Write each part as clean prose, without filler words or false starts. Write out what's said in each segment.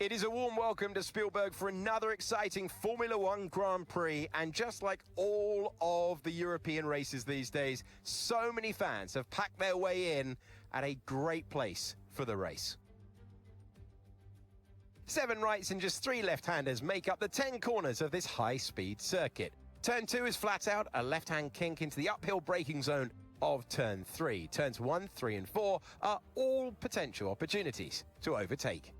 It is a warm welcome to Spielberg for another exciting Formula One Grand Prix. And just like all of the European races these days, so many fans have packed their way in at a great place for the race. 7 rights and just 3 left-handers make up the 10 corners of this high-speed circuit. Turn 2 is flat out, a left-hand kink into the uphill braking zone of Turn 3. Turns 1, 3 and 4 are all potential opportunities to overtake.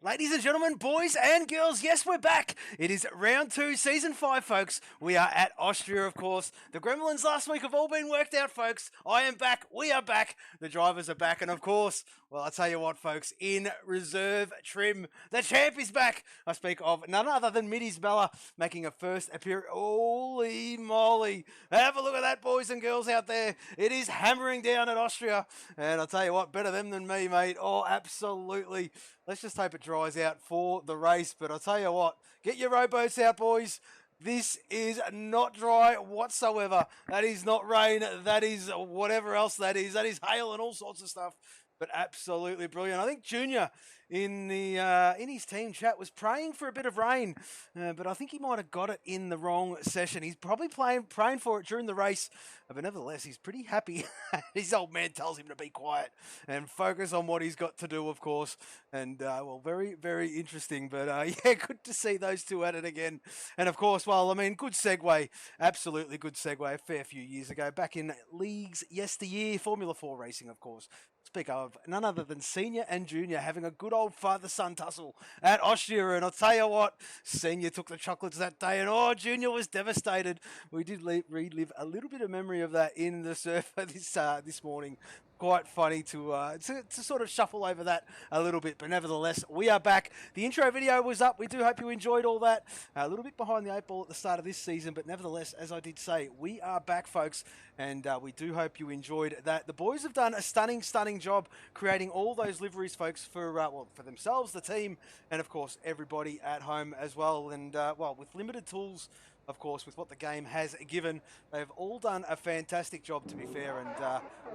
Ladies and gentlemen, boys and girls, yes, we're back. It is round 2, season 5, folks. We are at Austria, of course. The gremlins last week have all been worked out, folks. I am back. We are back. The drivers are back. And of course, well, I'll tell you what, folks, in reserve trim, the champ is back. I speak of none other than Middy's Bella making a first appearance. Holy moly. Have a look at that, boys and girls out there. It is hammering down at Austria. And I'll tell you what, better them than me, mate. Oh, absolutely. Let's just hope it dries out for the race. But I'll tell you what, get your rowboats out, boys. This is not dry whatsoever. That is not rain. That is whatever else that is. That is hail and all sorts of stuff. But absolutely brilliant. I think Junior in his team chat was praying for a bit of rain, but I think he might have got it in the wrong session. He's probably praying for it during the race, but nevertheless, he's pretty happy. His old man tells him to be quiet and focus on what he's got to do, of course. And, well, very, very interesting. But, yeah, good to see those two at it again. And, of course, well, I mean, good segue. Absolutely good segue a fair few years ago. Back in leagues yesteryear, Formula 4 racing, of course. Speak of none other than Senior and Junior having a good old father-son tussle at Austria. And I'll tell you what, Senior took the chocolates that day, and oh, Junior was devastated. We did relive a little bit of memory of that in the surfer this morning. Quite funny to sort of shuffle over that a little bit, but nevertheless, we are back. The intro video was up. We do hope you enjoyed all that. A little bit behind the 8 ball at the start of this season, but nevertheless, as I did say, we are back, folks, and we do hope you enjoyed that. The boys have done a stunning job creating all those liveries, folks, for for themselves, the team, and of course everybody at home as well. And well, with limited tools, of course, with what the game has given, they've all done a fantastic job, to be fair, and,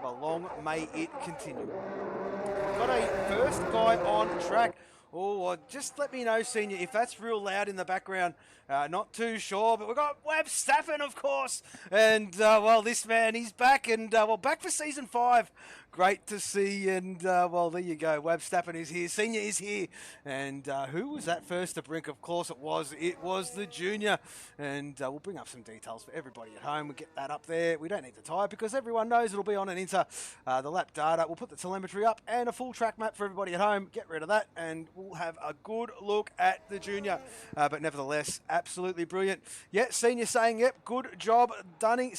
well, long may it continue. We've got a first guy on track. Oh, just let me know, Senior, if that's real loud in the background. Not too sure, but we've got Webb Staffen, of course. And, well, this man, he's back, and, well, back for Season 5. Great to see, and, well, there you go. Webb Staffen is here. Senior is here. And who was that first to brink? Of course it was. It was the Junior. And we'll bring up some details for everybody at home. We'll get that up there. We don't need to type because everyone knows it'll be on an Inter. The lap data. We'll put the telemetry up and a full track map for everybody at home. Get rid of that, and we'll have a good look at the Junior. But nevertheless, absolutely brilliant. Yeah, Senior saying, yep, good job. Stunning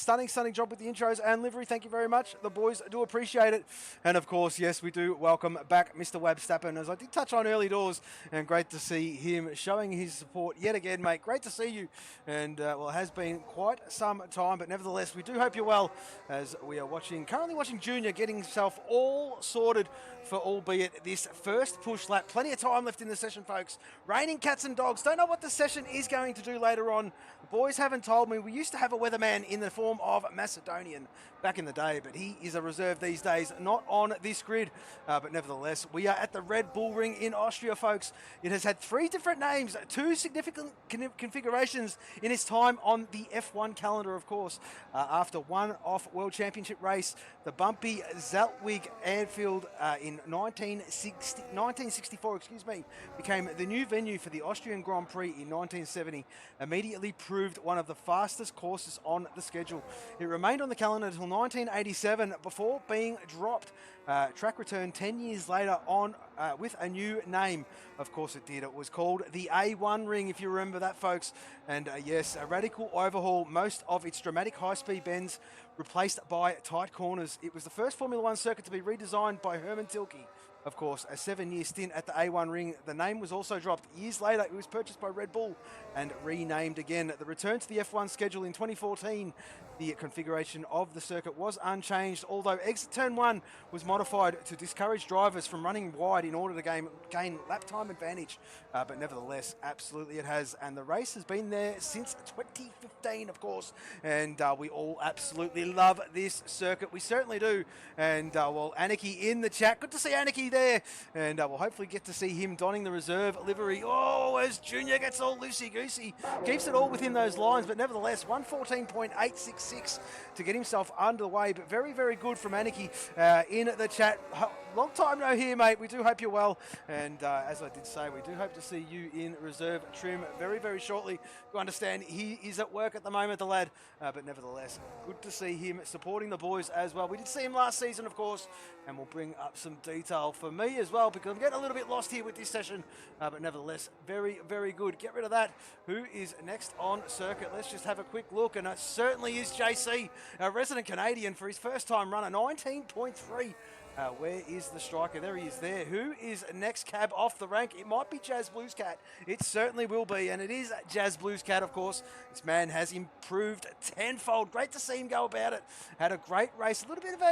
job with the intros and livery. Thank you very much. The boys do appreciate it. And of course, yes, we do welcome back Mr. Webb Stappen, as I did touch on early doors, and great to see him showing his support yet again, mate. Great to see you. And, well, it has been quite some time, but nevertheless, we do hope you're well, as we are currently watching Junior getting himself all sorted for, albeit this first push lap. Plenty of time left in the session, folks. Raining cats and dogs. Don't know what the session is going to do later on. The boys haven't told me. We used to have a weatherman in the form of Macedonian back in the day, but he is a reserve these days, not on this grid. But nevertheless, we are at the Red Bull Ring in Austria, folks. It has had 3 different names, 2 significant configurations in its time on the F1 calendar, of course. After one off World Championship race, the bumpy Zaltwig Anfield in 1964, became the new venue for the Austrian Grand Prix in 1970, immediately proved one of the fastest courses on the schedule. It remained on the calendar until 1987 before being dropped. Track returned 10 years later on with a new name. Of course it did. It was called the A1 Ring, if you remember that, folks. And yes, a radical overhaul. Most of its dramatic high-speed bends replaced by tight corners. It was the first Formula One circuit to be redesigned by Herman Tilke. Of course, a 7-year stint at the A1 ring. The name was also dropped. Years later, it was purchased by Red Bull and renamed again. The return to the F1 schedule in 2014, the configuration of the circuit was unchanged, although exit turn 1 was modified to discourage drivers from running wide in order to gain lap time advantage. But nevertheless, absolutely it has. And the race has been there since 2015, of course. And we all absolutely love this circuit. We certainly do. And, well, Anarchy in the chat. Good to see Anarchy there. And we'll hopefully get to see him donning the reserve livery. Oh, as Junior gets all loosey-goosey. Keeps it all within those lines. But nevertheless, 114.866 to get himself underway. But very, very good from Anarchy in the chat. Long time no here, mate. We do hope you're well. And as I did say, we do hope to see you in reserve trim very, very shortly. You understand he is at work at the moment, the lad. But nevertheless, good to see him supporting the boys as well. We did see him last season, of course. And we'll bring up some detail for me as well, because I'm getting a little bit lost here with this session. But nevertheless, very, very good. Get rid of that. Who is next on circuit? Let's just have a quick look. And it certainly is JC, a resident Canadian for his first time run, a 19.3. Where is the striker? There he is there. Who is next cab off the rank? It might be Jazz Blues Cat. It certainly will be, and it is Jazz Blues Cat, of course. This man has improved tenfold. Great to see him go about it. Had a great race. A little bit of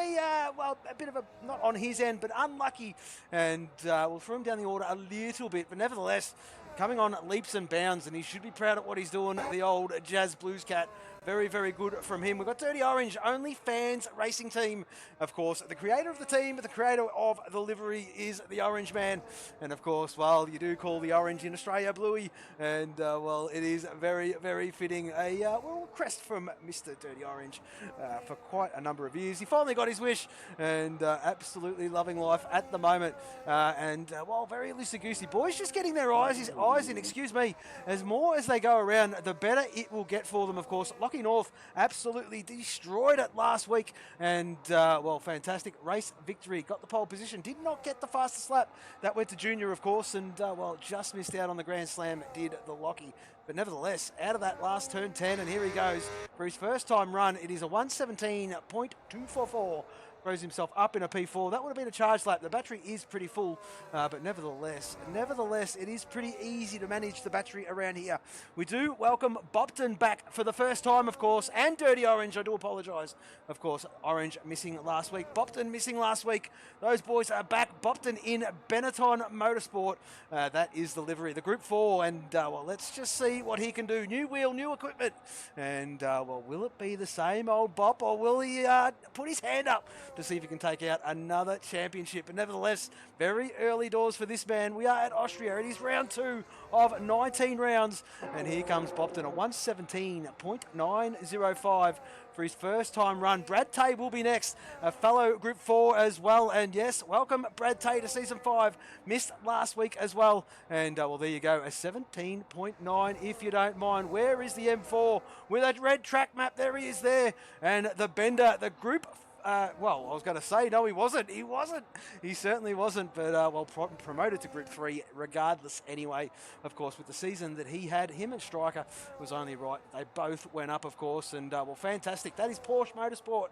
a, not on his end, but unlucky. And we'll throw him down the order a little bit, but nevertheless, coming on leaps and bounds, and he should be proud of what he's doing, the old Jazz Blues Cat. Very, very good from him. We've got Dirty Orange, Only Fans Racing Team. Of course, the creator of the team, the creator of the livery is the Orange Man. And of course, well, you do call the orange in Australia bluey. And, well, it is very, very fitting. A crest from Mr. Dirty Orange for quite a number of years. He finally got his wish and absolutely loving life at the moment. Well, very loosey-goosey. Boys just getting their eyes in, excuse me. As more as they go around, the better it will get for them, of course. North absolutely destroyed it last week, and well, fantastic race victory. Got the pole position, did not get the fastest lap. That went to Junior, of course, and well, just missed out on the Grand Slam, did the Lockie. But nevertheless, out of that last turn 10, and here he goes for his first time run. It is a 117.244. Throws himself up in a P4. That would have been a charge lap. The battery is pretty full, but nevertheless, it is pretty easy to manage the battery around here. We do welcome Bopton back for the first time, of course, and Dirty Orange. I do apologise. Of course, Orange missing last week. Bopton missing last week. Those boys are back. Bopton in Benetton Motorsport. That is the livery, the Group 4, and well, let's just see what he can do. New wheel, new equipment, and well, will it be the same old Bop, or will he put his hand up to see if he can take out another championship? But nevertheless, very early doors for this man. We are at Austria. It is round 2 of 19 rounds. And here comes Bopton, a 117.905 for his first time run. Brad Tay will be next, a fellow Group 4 as well. And yes, welcome Brad Tay to Season 5. Missed last week as well. And well, there you go, a 17.9 if you don't mind. Where is the M4 with a red track map? There he is there. And the Bender, the Group well, I was going to say, no, he wasn't. He wasn't. He certainly wasn't. But, well, promoted to Group 3 regardless anyway. Of course, with the season that he had, him and Striker was only right. They both went up, of course. And, well, fantastic. That is Porsche Motorsport.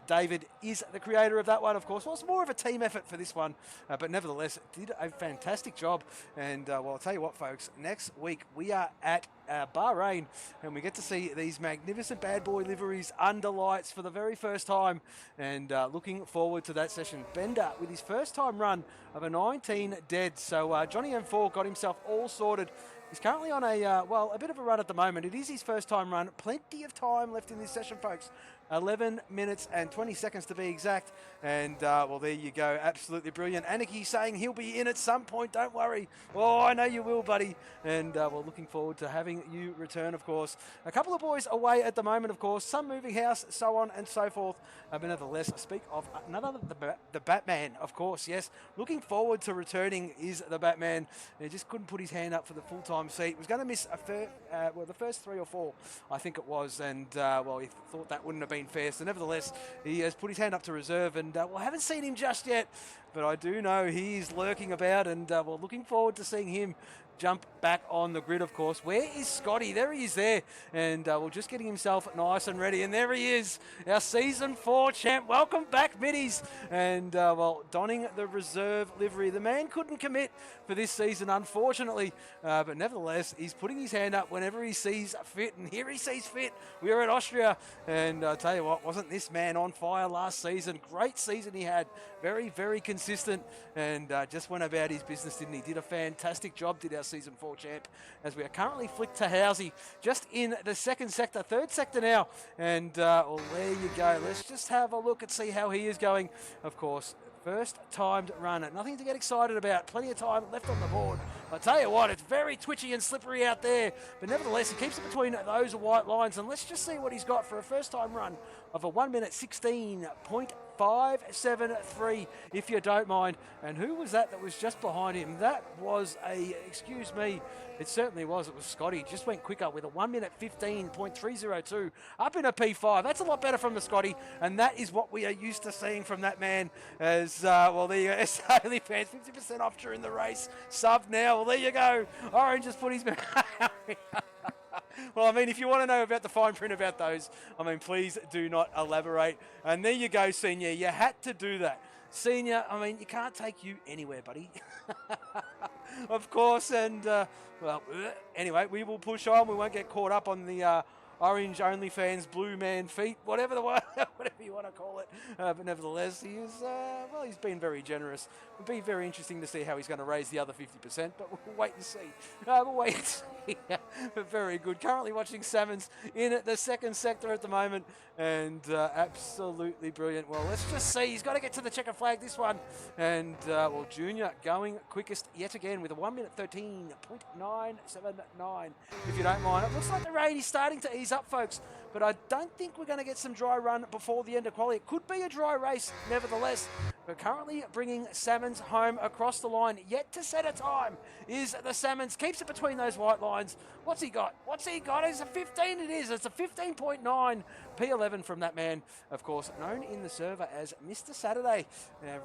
David is the creator of that one, of course. Well, it's more of a team effort for this one. But nevertheless, did a fantastic job. And, well, I'll tell you what, folks. Next week, we are at Bahrain, and we get to see these magnificent bad boy liveries under lights for the very first time, and looking forward to that session. Bender with his first time run of a 19 dead, so Johnny M4 got himself all sorted. He's currently on a, well, a bit of a run at the moment. It is his first time run. Plenty of time left in this session, folks. 11 minutes and 20 seconds to be exact. And, well, there you go. Absolutely brilliant. Anarchy saying he'll be in at some point. Don't worry. Oh, I know you will, buddy. And, well, looking forward to having you return, of course. A couple of boys away at the moment, of course. Some moving house, so on and so forth. But nevertheless, I speak of none other than the Batman, of course, yes. Looking forward to returning is the Batman. He just couldn't put his hand up for the full-time seat. Was going to miss well, the first 3 or 4, I think it was. And, well, he thought that wouldn't have been fair. So nevertheless, he has put his hand up to reserve, and well, I haven't seen him just yet. but I do know he's lurking about, and we're looking forward to seeing him jump back on the grid, of course. Where is Scotty? There he is there. And we're just getting himself nice and ready. And there he is, our Season 4 champ. Welcome back, middies. And, well, donning the reserve livery. The man couldn't commit for this season, unfortunately. But nevertheless, he's putting his hand up whenever he sees fit. And here he sees fit. We are at Austria. And I tell you what, wasn't this man on fire last season? Great season he had. Very, very consistent. And just went about his business, didn't he? Did a fantastic job, did our Season 4 champ, as we are currently flicked to Housey, just in the second sector, third sector now. And well, there you go. Let's just have a look and see how he is going. Of course, first timed run. Nothing to get excited about. Plenty of time left on the board. I tell you what, it's very twitchy and slippery out there. But nevertheless, he keeps it between those white lines. And let's just see what he's got for a first time run of a 1 minute 16.573, if you don't mind. And who was that was just behind him? That was excuse me, it certainly was. It was Scotty. Just went quicker with a 1 minute 15.302 up in a P5. That's a lot better from the Scotty. And that is what we are used to seeing from that man. As, well, there you go. Saley fans, 50% off during the race. Sub now. Well, there you go. Orange has put his... Well, I mean, if you want to know about the fine print about those, I mean, please do not elaborate. And there you go, Senior. You had to do that. Senior, I mean, you can't take you anywhere, buddy. Of course, and, well, anyway, we will push on. We won't get caught up on the orange OnlyFans blue man feet, whatever you want to call it. But nevertheless, he is, well, he's been very generous. It'll be very interesting to see how he's going to raise the other 50%, but we'll wait and see. We'll wait and see. But very good. Currently watching Salmons in the second sector at the moment, and absolutely brilliant. Well, let's just see. He's got to get to the checker flag, this one. And, well, Junior going quickest yet again with a 1 minute 13.979, if you don't mind. It looks like the rain is starting to ease up, folks, but I don't think we're going to get some dry run before the end of quali. It could be a dry race, nevertheless. We're currently bringing Salmons home across the line. Yet to set a time is the Salmons. Keeps it between those white lines. What's he got? What's he got? It's a 15 it is. It's a 15.9 P11 from that man, of course, known in the server as Mr. Saturday.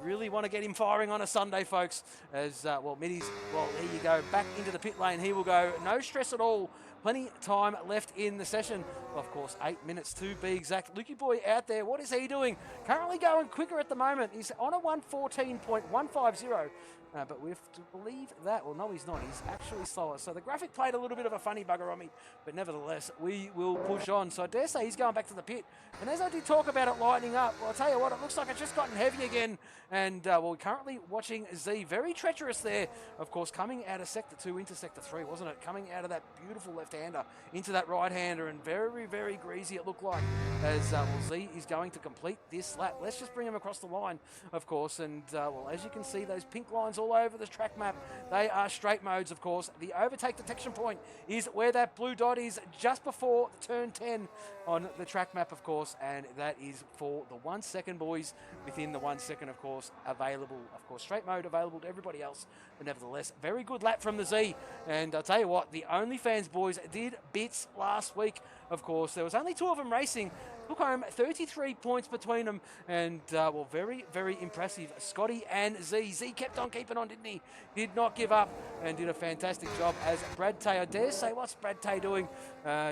Really want to get him firing on a Sunday, folks. As, well, middies, well, there you go. Back into the pit lane. He will go. No stress at all. Plenty time left in the session. Of course, 8 minutes to be exact. Lukey Boy out there. What is he doing? Currently going quicker at the moment. He's on a 114.150. But we have to believe that. Well, no, he's not. He's actually slower. So the graphic played a little bit of a funny bugger on me. But nevertheless, we will push on. So I dare say he's going back to the pit. And as I did talk about it lightening up, well, I'll tell you what, it looks like it's just gotten heavy again. And, well, we're currently watching Z. Very treacherous there. Of course, coming out of Sector 2 into Sector 3, wasn't it? Coming out of that beautiful left-hander into that right-hander. And very, very greasy it looked like. As, well, Z is going to complete this lap. Let's just bring him across the line, of course. And, well, as you can see, those pink lines all over the track map, they are straight modes, of course. The overtake detection point is where that blue dot is, just before the turn 10 on the track map, of course, and that is for the 1 second, boys. Within the 1 second, of course, available, of course, straight mode available to everybody else, but nevertheless, very good lap from the Z. And I'll tell you what, the OnlyFans boys did bits last week. Of course, there was only 2 of them racing. Took home 33 points between them, and, well, very, very impressive. Scotty and Z. Z kept on keeping on, didn't he? Did not give up and did a fantastic job. As Brad Tay, I dare say, what's Brad Tay doing?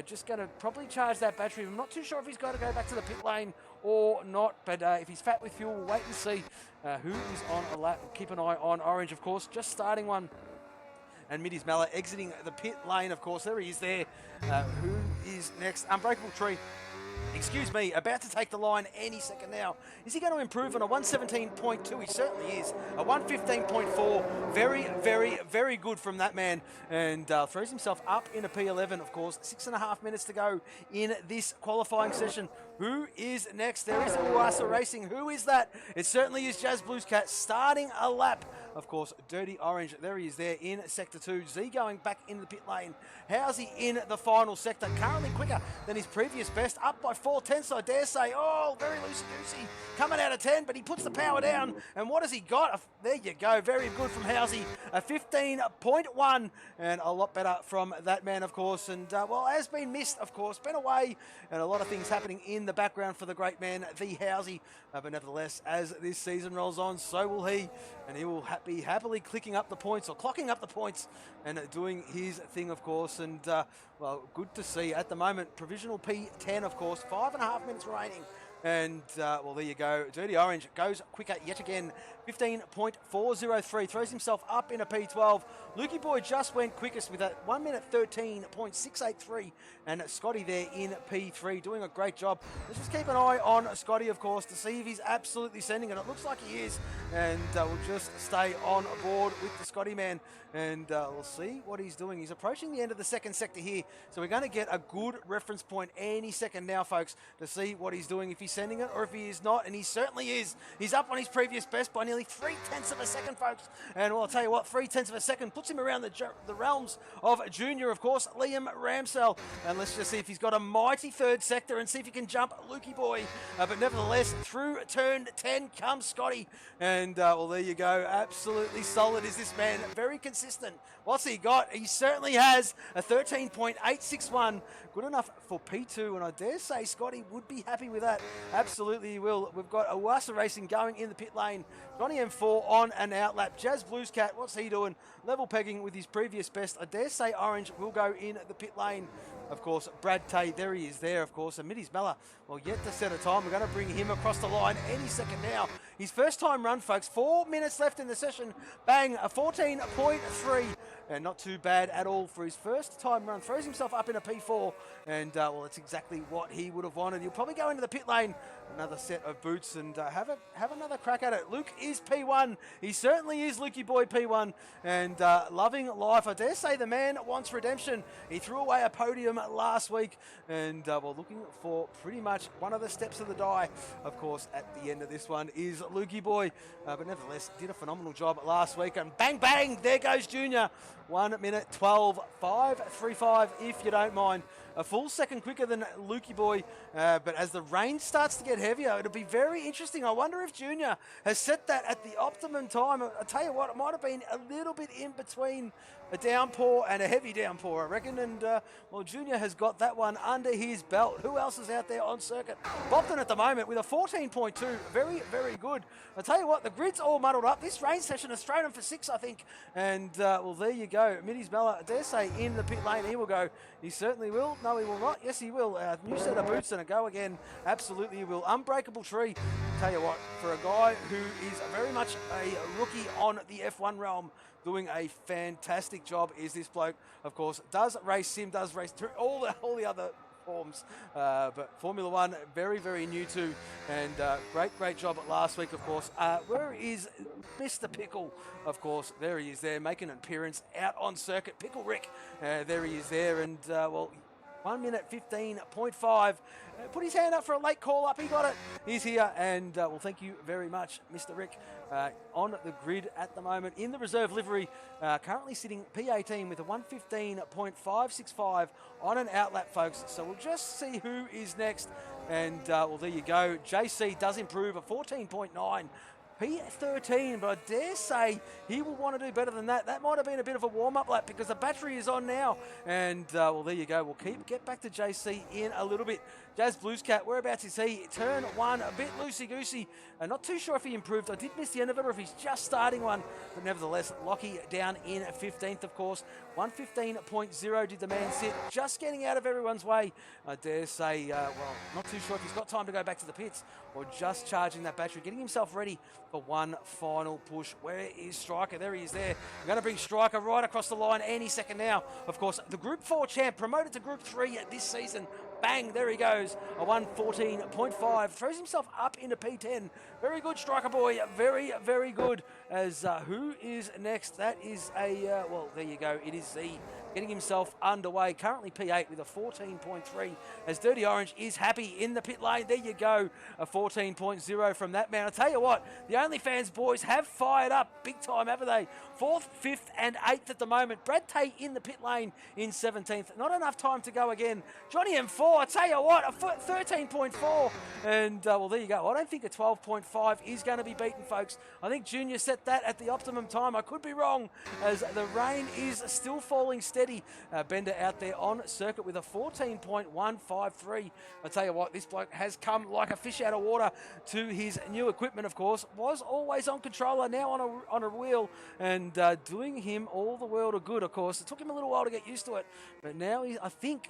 Just going to probably charge that battery. I'm not too sure if he's got to go back to the pit lane or not, but if he's fat with fuel, we'll wait and see who is on a lap. Keep an eye on Orange, of course, just starting one. And Middies Malla exiting the pit lane, of course. There he is there. Who is next? Unbreakable Tree. Excuse me, about to take the line any second now. Is he going to improve on a 117.2? He certainly is. A 115.4. Very, very, very good from that man. And throws himself up in a P11, of course. 6.5 minutes to go in this qualifying session. Who is next? There is SouthernXRacing. Who is that? It certainly is Jazz Blues Cat starting a lap. Of course, Dirty Orange. There he is there in Sector 2. Z going back into the pit lane. Housey in the final sector. Currently quicker than his previous best. Up by 4/10, I dare say. Oh, very loosey-goosey. Coming out of 10, but he puts the power down. And what has he got? There you go. Very good from Housey. A 15.1. And a lot better from that man, of course. And, well, has been missed, of course. Been away. And a lot of things happening in the the background for the great man, the Housey. But nevertheless, as this season rolls on, so will he. And he will be happily clicking up the points or clocking up the points and doing his thing, of course. And, well, good to see at the moment. Provisional P10, of course, 5.5 minutes remaining. And, well, there you go. Dirty Orange goes quicker yet again. 15.403. Throws himself up in a P12. Lukey Boy just went quickest with a 1 minute 13.683. And Scotty there in P3 doing a great job. Let's just keep an eye on Scotty, of course, to see if he's absolutely sending it. It looks like he is. And we'll just stay on board with the Scotty man. And we'll see what he's doing. He's approaching the end of the second sector here. So we're going to get a good reference point any second now, folks, to see what he's doing, if he's sending it or if he is not. And he certainly is. He's up on his previous best by nearly 0.3 of a second, folks. And well, I'll tell you what, 0.3 of a second puts him around the realms of junior, of course, Liam Ramsell. And let's just see if he's got a mighty third sector and see if he can jump Lukey Boy. But nevertheless, through turn 10 comes Scotty. And well, there you go. Absolutely solid is this man. Very consistent. What's he got? He certainly has a 13.861. Good enough for P2. And I dare say Scotty would be happy with that. Absolutely he will. We've got SouthernXRacing going in the pit lane. Johnny M4 on an outlap. Jazz Blues Cat, what's he doing? Level pegging with his previous best. I dare say Orange will go in the pit lane. Of course, Brad Tay, there he is there, of course. And Mitty's Mella, well, yet to set a time. We're going to bring him across the line any second now. His first time run, folks. 4 minutes left in the session. Bang, a 14.3. And not too bad at all for his first time run. Throws himself up in a P4. And, well, that's exactly what he would have wanted. He'll probably go into the pit lane. Another set of boots and have another crack at it. Luke is P1. He certainly is Lukey Boy P1. And loving life. I dare say the man wants redemption. He threw away a podium last week. And, well, looking for pretty much one of the steps of the die. Of course, at the end of this one is Lukey Boy. But nevertheless, did a phenomenal job last week. And bang, bang, there goes Junior. 1 minute 12.535, if you don't mind. A full second quicker than Lukey Boy, but as the rain starts to get heavier, it'll be very interesting. I wonder if Junior has set that at the optimum time. I tell you what, it might have been a little bit in between a downpour and a heavy downpour, I reckon. And, well, Junior has got that one under his belt. Who else is out there on circuit? Bopton at the moment with a 14.2. Very, very good. I tell you what, the grid's all muddled up. This rain session has thrown him for 6, I think. And, well, there you go. Mitty's Mella, I dare say, in the pit lane, he will go. He certainly will. No, he will not. Yes, he will. New set of boots and a go again. Absolutely, he will. Unbreakable tree. Tell you what, for a guy who is very much a rookie on the F1 realm, doing a fantastic job is this bloke. Of course, does race sim, does race through all the other forms, but Formula One very, very new too, and great job last week, of course. Where is Mr. Pickle? Of course, there he is there, making an appearance out on circuit. Pickle Rick, there he is there, and well, 1 minute 15.5. Put his hand up for a late call up. He got it. He's here. And, well, thank you very much, Mr. Rick. On the grid at the moment in the reserve livery. Currently sitting P18 with a 115.565 on an outlap, folks. So we'll just see who is next. And, well, there you go. JC does improve a 14.9. P13, but I dare say he will want to do better than that. That might have been a bit of a warm-up lap because the battery is on now. And, well, there you go. We'll get back to JC in a little bit. Jazz Blues Cat, whereabouts is he? Turn 1, a bit loosey-goosey. Not too sure if he improved. I did miss the end of it or if he's just starting one. But nevertheless, Lockie down in 15th, of course. 115.0 did the man sit. Just getting out of everyone's way. I dare say, well, not too sure if he's got time to go back to the pits or just charging that battery, getting himself ready for one final push. Where is Striker? There he is there. I'm going to bring Striker right across the line any second now. Of course, the Group 4 champ, promoted to Group 3 this season. Bang, there he goes. A 114.5. Throws himself up into P10. Very good, Striker boy. Very, very good. As who is next? That is a, well, there you go. It is Z. Getting himself underway. Currently P8 with a 14.3. As Dirty Orange is happy in the pit lane. There you go. A 14.0 from that man. I tell you what, the OnlyFans boys have fired up big time, haven't they? 4th, 5th, and 8th at the moment. Brad Tate in the pit lane in 17th. Not enough time to go again. Johnny M4 12.4. I tell you what, a 13.4. And, well, there you go. I don't think a 12.5 is going to be beaten, folks. I think Junior set that at the optimum time. I could be wrong, as the rain is still falling steady. Bender out there on circuit with a 14.153. I tell you what, this bloke has come like a fish out of water to his new equipment, of course. Was always on controller, now on a wheel, and doing him all the world of good, of course. It took him a little while to get used to it, but now I think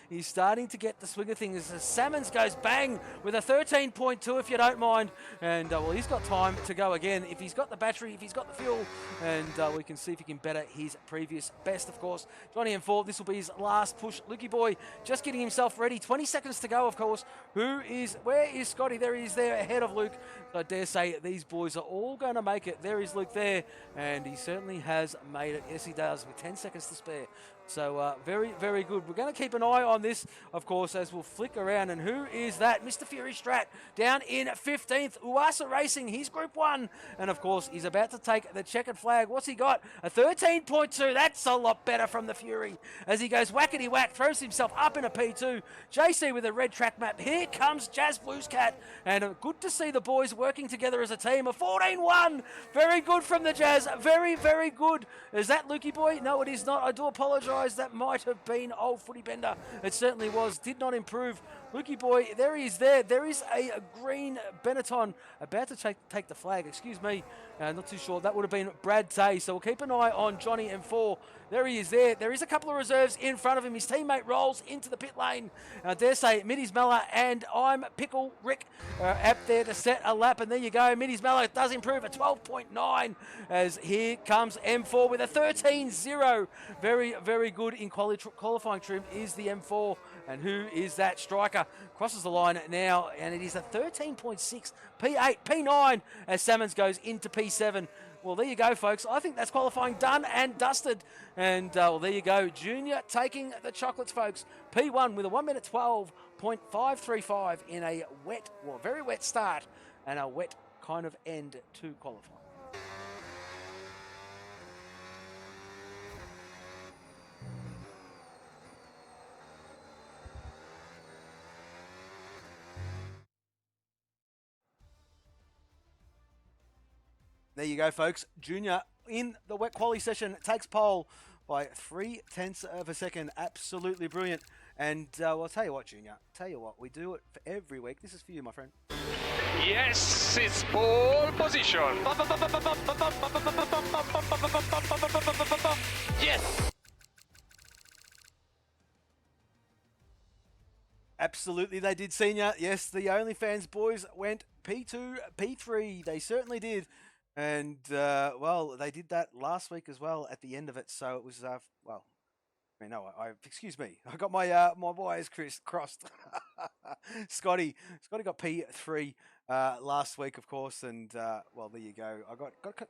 he's starting to get the swing of things. As Salmons goes bang with a 13.2, if you don't mind, and well, he's got time to go again if he's got the battery, if he's got the fuel, and we can see if he can better his previous best, of course. Johnny M4, this will be his last push. Lukey boy just getting himself ready. 20 seconds to go, of course. Where is Scotty? There he is there ahead of Luke. So I dare say these boys are all going to make it. There is Luke there, and he certainly has made it. Yes, he does, with 10 seconds to spare. So very, very good. We're going to keep an eye on this, of course, as we'll flick around. And who is that? Mr. Fury Strat down in 15th. SouthernXRacing, he's Group 1. And, of course, he's about to take the checkered flag. What's he got? A 13.2. That's a lot better from the Fury. As he goes whackety-whack, throws himself up in a P2. JC with a red track map. Here comes Jazz Blues Cat. And good to see the boys working together as a team. A 14-1. Very good from the Jazz. Very, very good. Is that Lukey boy? No, it is not. I do apologise. That might have been old Footy Bender. It certainly was. Did not improve. Lukey boy, there he is there. There is a green Benetton about to take the flag. Excuse me. Not too sure. That would have been Brad Tay. So we'll keep an eye on Johnny M4. There he is there. There is a couple of reserves in front of him. His teammate rolls into the pit lane. I dare say Middy's Mellor and I'm Pickle Rick up there to set a lap. And there you go. Middy's Mellor does improve a 12.9 as here comes M4 with a 13.0. Very, very good in qualifying trim is the M4. And who is that striker? Crosses the line now, and it is a 13.6, P8, P9 as Salmons goes into P7. Well, there you go, folks. I think that's qualifying done and dusted. And, well, there you go. Junior taking the chocolates, folks. P1 with a 1 minute 12.535 in a wet, well, very wet start and a wet kind of end to qualify. There you go, folks. Junior in the wet quali session takes pole by 0.3 of a second. Absolutely brilliant. And well, I'll tell you what, Junior. Tell you what, we do it for every week. This is for you, my friend. Yes, it's pole position. Yes. Absolutely, they did, Senior. Yes, the OnlyFans boys went P2, P3. They certainly did. And, well, they did that last week as well at the end of it. So it was, well, I mean, no, excuse me. I got my my wires crossed. Scotty got P3 last week, of course. And, well, there you go. I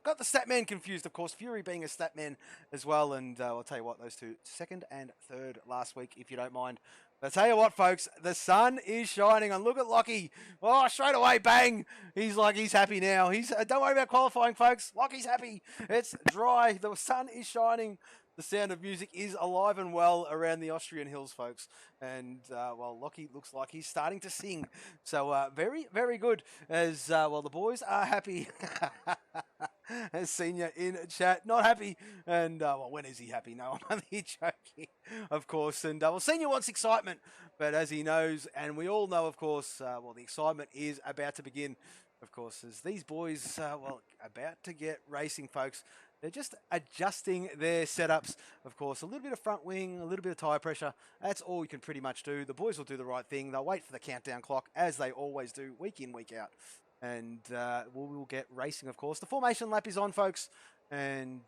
got the stat man confused, of course. Fury being a stat man as well. And I'll tell you what, those two, second and third last week, if you don't mind. But I tell you what, folks, the sun is shining. And look at Lockie. Oh, straight away, bang. He's happy now. Don't worry about qualifying, folks. Lockie's happy. It's dry. The sun is shining. The sound of music is alive and well around the Austrian hills, folks. And, well, Lockie looks like he's starting to sing. So, very, very good. As, well, the boys are happy. As Senior in chat, not happy. And, well, when is he happy? No, I'm only joking, of course. And, well, Senior wants excitement. But as he knows, and we all know, of course, well, the excitement is about to begin, of course, as these boys, well, about to get racing, folks. They're just adjusting their setups, of course. A little bit of front wing, a little bit of tyre pressure. That's all you can pretty much do. The boys will do the right thing. They'll wait for the countdown clock, as they always do, week in, week out. And we'll get racing, of course. The formation lap is on, folks. And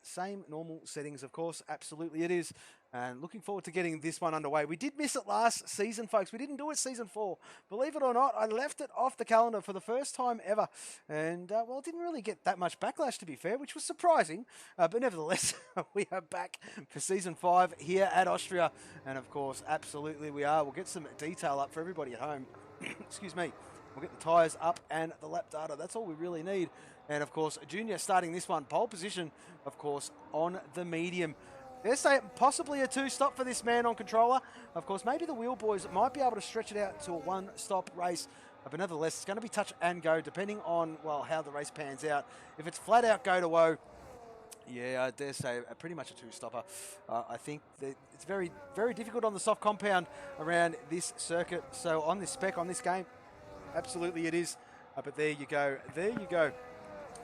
same normal settings, of course. Absolutely it is. And looking forward to getting this one underway. We did miss it last season, folks. We didn't do it season 4. Believe it or not, I left it off the calendar for the first time ever. And, well, it didn't really get that much backlash, to be fair, which was surprising. But nevertheless, we are back for season 5 here at Austria. And, of course, absolutely we are. We'll get some detail up for everybody at home. Excuse me. We'll get the tyres up and the lap data. That's all we really need. And, of course, Junior starting this one. Pole position, of course, on the medium. Let's say possibly a 2-stop for this man on controller. Of course, maybe the wheel boys might be able to stretch it out to a 1-stop race. But nevertheless, it's going to be touch and go depending on, well, how the race pans out. If it's flat out go to woe, yeah, I dare say pretty much a 2-stopper. I think that it's very, very difficult on the soft compound around this circuit. So on this spec, on this game, absolutely it is. But there you go. There you go.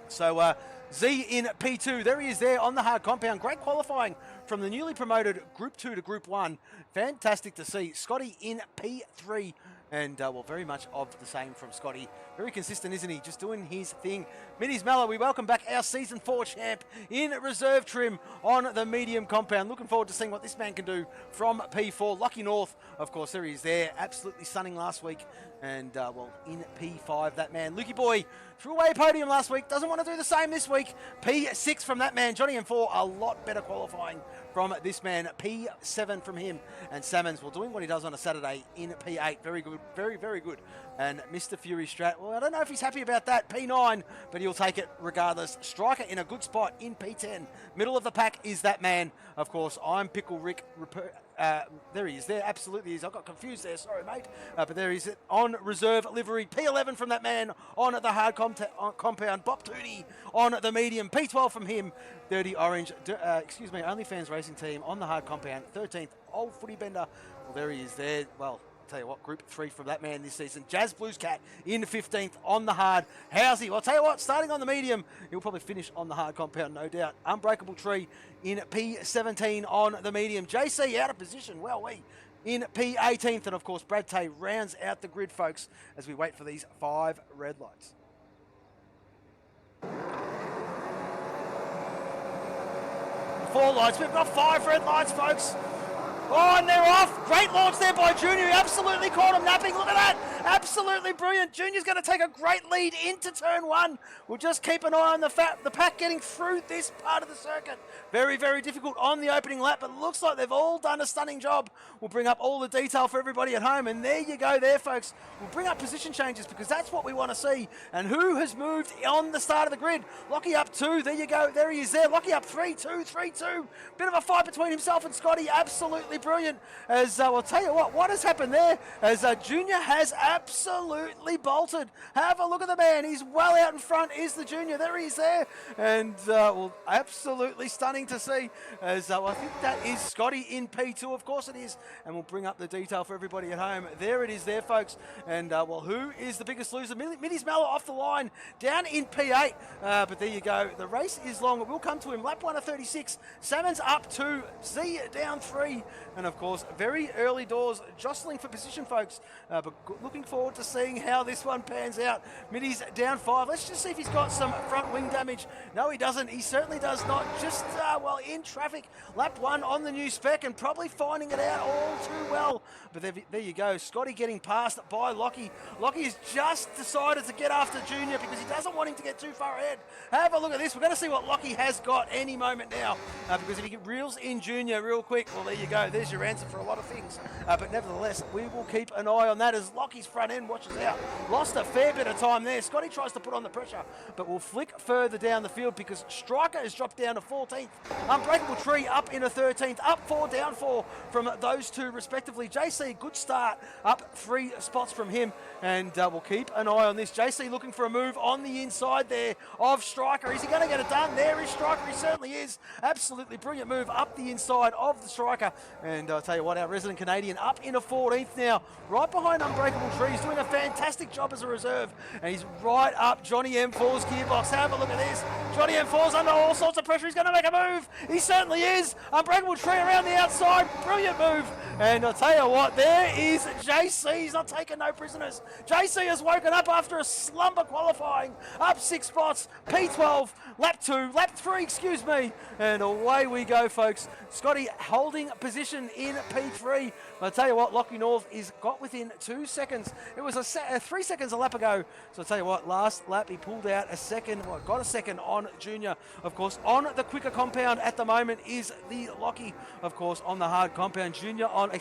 So Z in P2, there he is there on the hard compound. Great qualifying from the newly promoted Group 2 to Group 1. Fantastic to see. Scotty in P3. And, well, very much of the same from Scotty. Very consistent, isn't he? Just doing his thing. Minis Mallow, we welcome back our Season 4 champ in reserve trim on the medium compound. Looking forward to seeing what this man can do from P4. Lucky North, of course, there he is there. Absolutely stunning last week. And, well, in P5, that man. Lukey Boy threw away a podium last week. Doesn't want to do the same this week. P6 from that man. Johnny M4, a lot better qualifying from this man. P7 from him. And Salmons, well, doing what he does on a Saturday in P8. Very good. Very, very good. And Mr. Fury Strat, well, I don't know if he's happy about that. P9, but he'll take it regardless. Striker in a good spot in P10. Middle of the pack is that man. Of course, I'm Pickle Rick. There he is. There absolutely is. I got confused there. Sorry, mate. But there he is on reserve livery. P11 from that man on the hard compound. Bob Tootie on the medium. P12 from him. Dirty Orange. OnlyFans Racing Team on the hard compound. 13th. Old Footy Bender. Well, there he is there. Well, tell you what, Group 3 from that man this season. Jazz Blues Cat in 15th on the hard. How's he? Well, I'll tell you what, starting on the medium, he'll probably finish on the hard compound, no doubt. Unbreakable Tree in P17 on the medium. JC out of position, well, in P18th. And, of course, Brad Tay rounds out the grid, folks, as we wait for these 5 red lights. Four lights. We've got 5 red lights, folks. Oh, and they're off. Great launch there by Junior. He absolutely caught him napping. Look at that. Absolutely brilliant. Junior's going to take a great lead into turn 1. We'll just keep an eye on the pack getting through this part of the circuit. Very, very difficult on the opening lap, but it looks like they've all done a stunning job. We'll bring up all the detail for everybody at home, and there you go there, folks. We'll bring up position changes because that's what we want to see. And who has moved on the start of the grid? Lockie up 2. There you go. There he is there. Lockie up 3-2, 3-2. Bit of a fight between himself and Scotty. Absolutely brilliant. As I'll tell you what has happened there, as Junior has absolutely bolted. Have a look at the man. He's well out in front. Is the Junior. There he is there. And, well, absolutely stunning to see. As I think that is Scotty in P2. Of course it is. And we'll bring up the detail for everybody at home. There it is there, folks. And, well, who is the biggest loser? Minis Mallow off the line. Down in P8. But there you go. The race is long. We'll come to him. Lap 1 of 36. Salmon's up 2. Z down 3. And, of course, very early doors, jostling for position, folks. But looking forward to seeing how this one pans out. Middy's down 5. Let's just see if he's got some front wing damage. No, he doesn't. He certainly does not. Just, well, in traffic. Lap 1 on the new spec and probably finding it out all too well. But there you go. Scotty getting passed by Lockie. Lockie has just decided to get after Junior because he doesn't want him to get too far ahead. Have a look at this. We're going to see what Lockie has got any moment now. Because if he reels in Junior real quick, well, there you go. There's your answer for a lot of things. But nevertheless, we will keep an eye on that as Lockie's front end watches out. Lost a fair bit of time there. Scotty tries to put on the pressure, but will flick further down the field because Striker has dropped down to 14th. Unbreakable Tree up in a 13th. Up 4, down 4 from those two respectively. JC, good start. Up 3 spots from him. And we'll keep an eye on this. JC looking for a move on the inside there of Striker. Is he going to get it done? There is Striker. He certainly is. Absolutely brilliant move up the inside of the Striker. And I'll tell you what, our resident Canadian up in a 14th now. Right behind Unbreakable Tree. He's doing a fantastic job as a reserve. And he's right up Johnny M4's gearbox. Have a look at this. Johnny M4's under all sorts of pressure. He's going to make a move. He certainly is. Unbreakable Tree around the outside. Brilliant move. And I'll tell you what, there is JC. He's not taking no prisoners. JC has woken up after a slumber qualifying. Up 6 spots. P12. Lap 2. Lap 3, excuse me. And away we go, folks. Scotty holding position in P3. But I'll tell you what, Lockie North is got within 2 seconds. It was 3 seconds a lap ago. So I'll tell you what, last lap he pulled out a second. Well, got a second on Junior. Of course, on the quicker compound at the moment is the Lockie. Of course, on the hard compound. Junior on,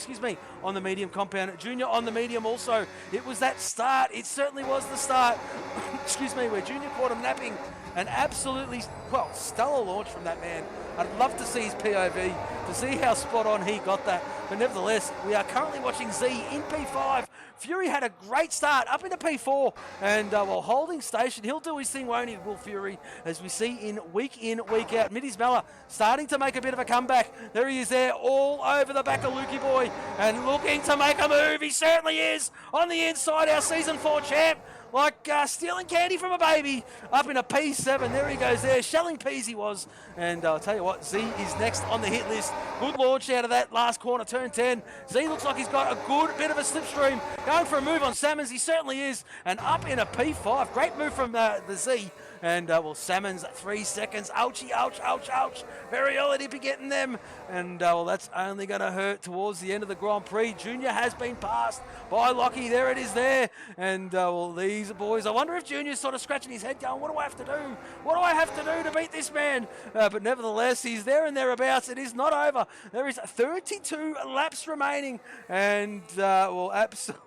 on the medium compound. Junior on the medium also. It was that start. It certainly was the start. excuse me, where Junior caught him napping. An absolutely, well, stellar launch from that man. I'd love to see his POV, to see how spot on he got that. But nevertheless, we are currently watching Z in P5. Fury had a great start up into P4, and while holding station, he'll do his thing, won't he, Will Fury, as we see in, week out. Middy's Mella starting to make a bit of a comeback. There he is there, all over the back of Lukey Boy, and looking to make a move. He certainly is on the inside, our Season 4 champ. Like stealing candy from a baby, up in a P7. There he goes there, shelling peas he was. And I'll tell you what, Z is next on the hit list. Good launch out of that last corner, turn 10. Z looks like he's got a good bit of a slipstream. Going for a move on Salmons, he certainly is. And up in a P5, great move from the Z. And well, Salmons 3 seconds. Ouchie, ouch, ouch, ouch. Very early to be getting them. And well, that's only going to hurt towards the end of the Grand Prix. Junior has been passed by Lockie. There it is there. And well, these boys, I wonder if Junior's sort of scratching his head going, what do I have to do? What do I have to do to beat this man? But nevertheless, he's there and thereabouts. It is not over. There is 32 laps remaining. And well, absolutely.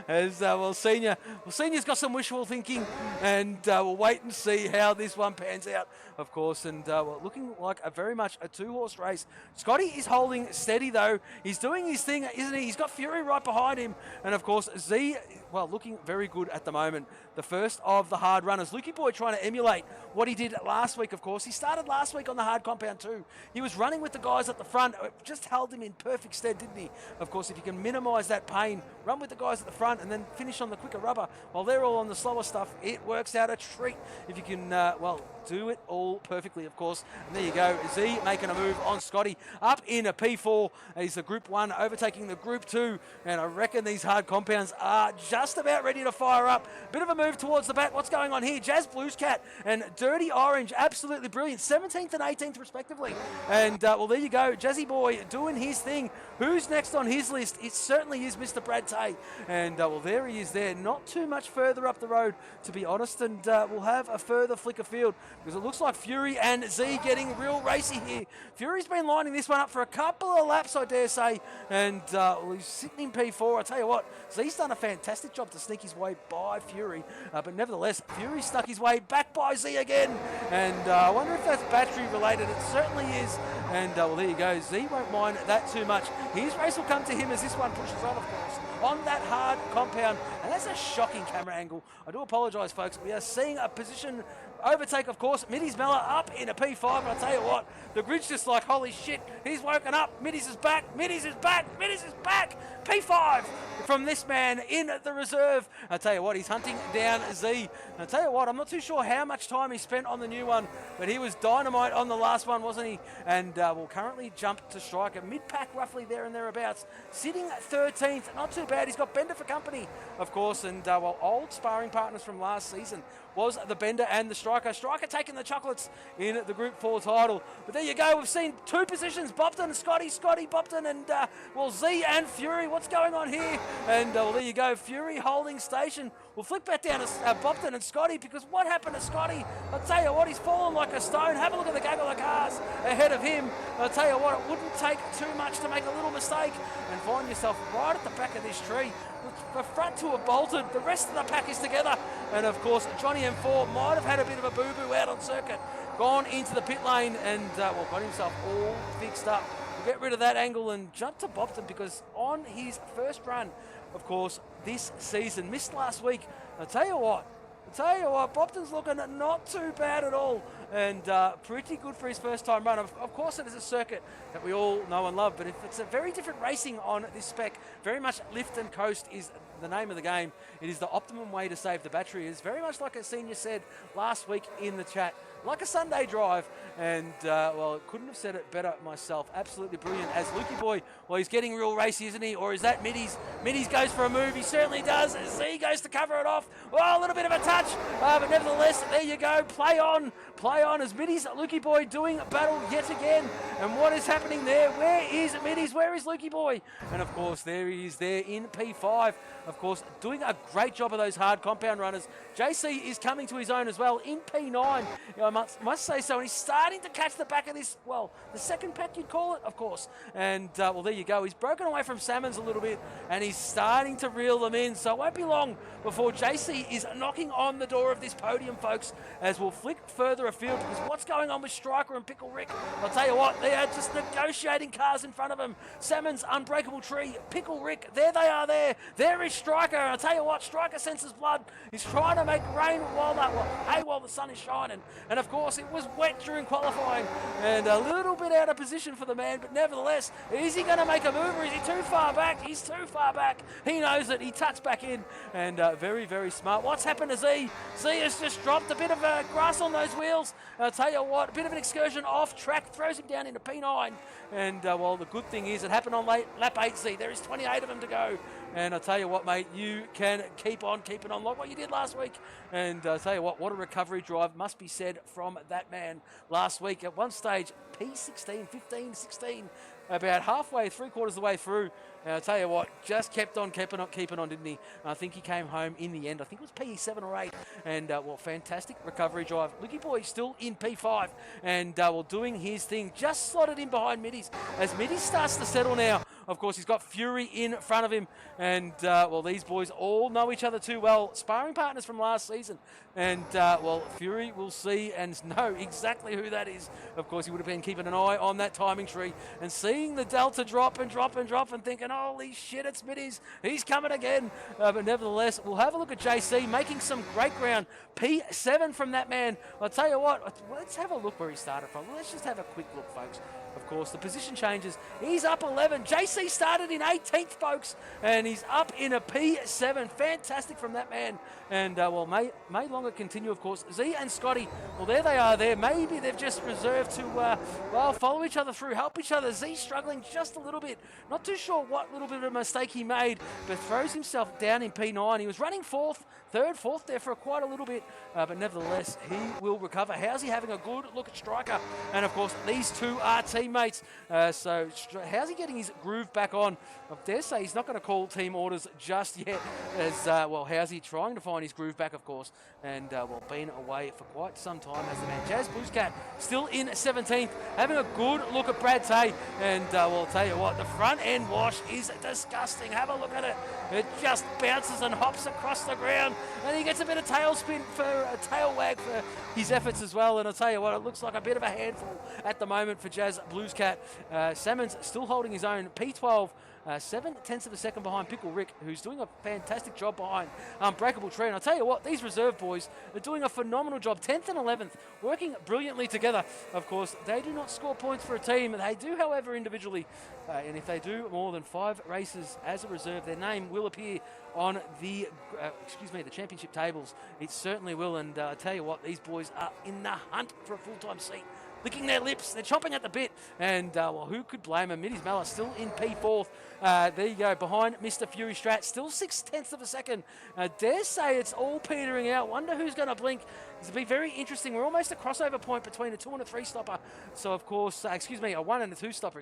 As Senior's got some wishful thinking, and we'll wait and see how this one pans out, of course. And well, looking like very much a 2-horse race. Scotty is holding steady though. He's doing his thing, isn't he? He's got Fury right behind him, and of course Z, well, looking very good at the moment. The first of the hard runners. Lukey Boy trying to emulate what he did last week, of course. He started last week on the hard compound too. He was running with the guys at the front. It just held him in perfect stead, didn't he? Of course, if you can minimise that pain, run with the guys at the front and then finish on the quicker rubber while they're all on the slower stuff, it works out a treat if you can, well, do it all perfectly, of course. And there you go, Z making a move on Scotty up in a P4. He's the Group 1 overtaking the Group 2, and I reckon these hard compounds are just about ready to fire up. Bit of a move towards the back. What's going on here? Jazz Blues Cat and Dirty Orange, absolutely brilliant. 17th and 18th respectively. And well, there you go, Jazzy Boy doing his thing. Who's next on his list? It certainly is Mr. Brad Tay. And well, there he is there, not too much further up the road, to be honest. And we'll have a further flick of field, because it looks like Fury and Z getting real racy here. Fury's been lining this one up for a couple of laps, I dare say. And well, he's sitting in P4. I tell you what, Z's done a fantastic job to sneak his way by Fury. But nevertheless, Fury stuck his way back by Z again. And I wonder if that's battery related. It certainly is. And well, there you go. Z won't mind that too much. His race will come to him as this one pushes on, of course, on that hard compound. And that's a shocking camera angle. I do apologise, folks. We are seeing a position overtake, of course. Middy's Mella up in a P5, and I tell you what, the grid's just like, holy shit, he's woken up. Middy's is back, Middy's is back, Middy's is back. P5 from this man in the reserve. I tell you what, he's hunting down Z. And I tell you what, I'm not too sure how much time he spent on the new one, but he was dynamite on the last one, wasn't he? And will currently jump to striker, mid-pack roughly there and thereabouts, sitting 13th. Not too bad. He's got Bender for company, of course, and well, old sparring partners from last season was the Bender and the Striker. Striker taking the chocolates in the Group 4 title. But there you go, we've seen two positions, Bopton and Scotty, Bopton, and well, Z and Fury. What's going on here? And well, there you go, Fury holding station. We'll flick back down to Bopton and Scotty, because what happened to Scotty? I'll tell you what, he's fallen like a stone. Have a look at the gaggle of cars ahead of him. I'll tell you what, it wouldn't take too much to make a little mistake and find yourself right at the back of this tree. The front two are bolted, the rest of the pack is together. And of course, Johnny M4 might have had a bit of a boo-boo out on circuit. Gone into the pit lane and well, got himself all fixed up. We'll get rid of that angle and jump to Bopton, because on his first run, of course, this season, missed last week. I'll tell you what, Bopton's looking not too bad at all, and pretty good for his first time run. Of course, it is a circuit that we all know and love, but if it's a very different racing on this spec, very much lift and coast is the name of the game. It is the optimum way to save the battery. It's very much like a senior said last week in the chat, like a Sunday drive. And well, couldn't have said it better myself. Absolutely brilliant as Lukey Boy. Well, he's getting real racy, isn't he? Or is that Middy's? Middy's goes for a move. He certainly does. Z goes to cover it off. Well, a little bit of a touch, but nevertheless, there you go. Play on as Middy's Lukey Boy doing battle yet again. And what is happening there? Where is Middy's? Where is Lukey Boy? And of course, there he is there in P5. of course, doing a great job of those hard compound runners. JC is coming to his own as well in P9. I must say so. And he's starting to catch the back of this, well, the second pack you'd call it, of course. And, well, there you go. He's broken away from Salmons a little bit, and he's starting to reel them in. So it won't be long before JC is knocking on the door of this podium, folks, as we'll flick further afield, because what's going on with Striker and Pickle Rick? I'll tell you what, they are just negotiating cars in front of them. Salmon's Unbreakable Tree, Pickle Rick, there they are there. There is Striker, and I'll tell you what, Striker senses blood. He's trying to make rain while the sun is shining. And of course, it was wet during qualifying, and a little bit out of position for the man, but nevertheless, is he going to make a move, or is he too far back? He's too far back. He knows it. He tucks back in, and very, very smart. What's happened to Z? Z has just dropped a bit of grass on those wheels. I'll tell you what, a bit of an excursion off track, throws him down into P9. And, well, the good thing is it happened on lap 8Z. There is 28 of them to go. And I'll tell you what, mate, you can keep on keeping on like what you did last week. And I'll tell you what a recovery drive must be said from that man last week. At one stage, P16, 15, 16, about halfway, 3/4 of the way through. And I'll tell you what, just kept on keeping on, didn't he? I think he came home in the end. I think it was P7 or 8. And, well, fantastic recovery drive. Lucky Boy still in P5 and, well, doing his thing. Just slotted in behind Middies. As Middies starts to settle now, of course, he's got Fury in front of him. And, well, these boys all know each other too well. Sparring partners from last season. And, well, Fury will see and know exactly who that is. Of course, he would have been keeping an eye on that timing tree and seeing the delta drop and thinking, holy shit, it's Middies. He's coming again. But nevertheless, we'll have a look at JC making some great ground. P7 from that man. I'll tell you what, let's have a look where he started from. Let's just have a quick look, folks. Of course, the position changes. He's up 11. JC started in 18th, folks, and he's up in a P7. Fantastic from that man. And, well, may longer continue, of course. Z and Scotty, well, there they are there. Maybe they've just reserved to, well, follow each other through, help each other. Z struggling just a little bit. Not too sure what little bit of a mistake he made, but throws himself down in P9. He was running fourth there for quite a little bit, but nevertheless, he will recover. How's he having a good look at Striker? And, of course, these two are teammates. So how's he getting his groove back on? I dare say he's not going to call team orders just yet. As well, how's he trying to find his groove back, of course? And, well, been away for quite some time as the man. Jazz Bluescat still in 17th, having a good look at Brad Tay. And, well, I'll tell you what, the front end wash is disgusting. Have a look at it. It just bounces and hops across the ground. And he gets a bit of tail spin for a tail wag for his efforts as well. And I'll tell you what, it looks like a bit of a handful at the moment for Jazz Bluescat. Salmon's still holding his own. P12, 7/10 of a second behind Pickle Rick, who's doing a fantastic job behind Unbreakable Tree. And I'll tell you what, these reserve boys are doing a phenomenal job. 10th and 11th, working brilliantly together. Of course, they do not score points for a team. They do, however, individually. And if they do more than 5 races as a reserve, their name will appear on the, the championship tables. It certainly will. And I tell you what, these boys are in the hunt for a full-time seat. Licking their lips, they're chomping at the bit, and, well, who could blame him? Middies Mella still in P4th. There you go, behind Mr. Fury Strat, still 6/10 of a second. Dare say it's all petering out. Wonder who's going to blink. This will be very interesting. We're almost a crossover point between a 2 and a 3 stopper. So, of course, a 1 and a 2 stopper,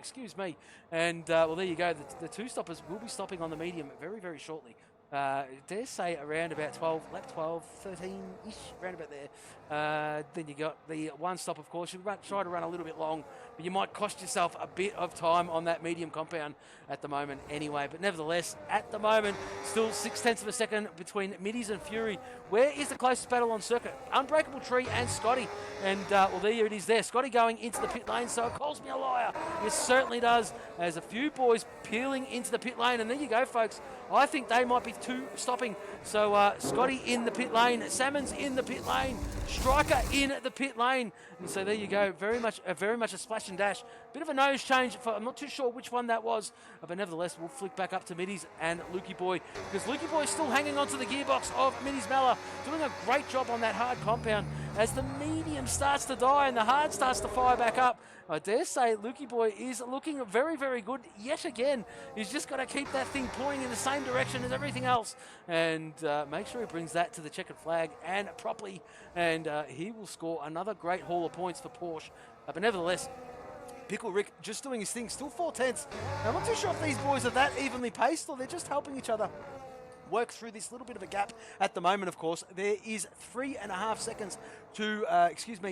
And, well, there you go. The 2 stoppers will be stopping on the medium very, very shortly. Dare say around about 12, lap 12, 13-ish, around about there. Then you got the 1 stop, of course. You try to run a little bit long, but you might cost yourself a bit of time on that medium compound at the moment anyway. But nevertheless, at the moment, still 6/10 of a second between Middies and Fury. Where is the closest battle on circuit? Unbreakable Tree and Scotty. And, well, there it is there. Scotty going into the pit lane, so it calls me a liar. It certainly does. There's a few boys peeling into the pit lane, and there you go, folks. I think they might be 2 stopping. So Scotty in the pit lane, Salmon's in the pit lane, Striker in the pit lane. And so there you go, very much a splash and dash. Bit of a nose change, I'm not too sure which one that was, but nevertheless, we'll flick back up to Middies and Lukey Boy, because Lukey Boy is still hanging on to the gearbox of Middies Mella, doing a great job on that hard compound. As the medium starts to die and the hard starts to fire back up, I dare say Lukey Boy is looking very, very good yet again. He's just got to keep that thing pointing in the same direction as everything else, and make sure he brings that to the checkered flag and properly, and he will score another great haul of points for Porsche. But nevertheless, Pickle Rick just doing his thing, still 4/10. I'm not too sure if these boys are that evenly paced or they're just helping each other. work through this little bit of a gap at the moment, of course. There is 3.5 seconds to,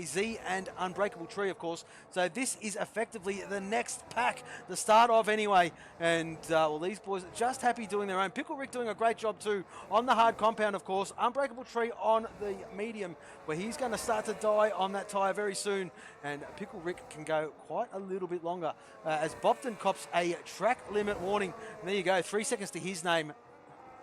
Z and Unbreakable Tree, of course. So this is effectively the next pack, the start of anyway. And, well, these boys are just happy doing their own. Pickle Rick doing a great job too on the hard compound, of course. Unbreakable Tree on the medium, where he's going to start to die on that tyre very soon. And Pickle Rick can go quite a little bit longer as Bobton cops a track limit warning. And there you go, 3 seconds to his name.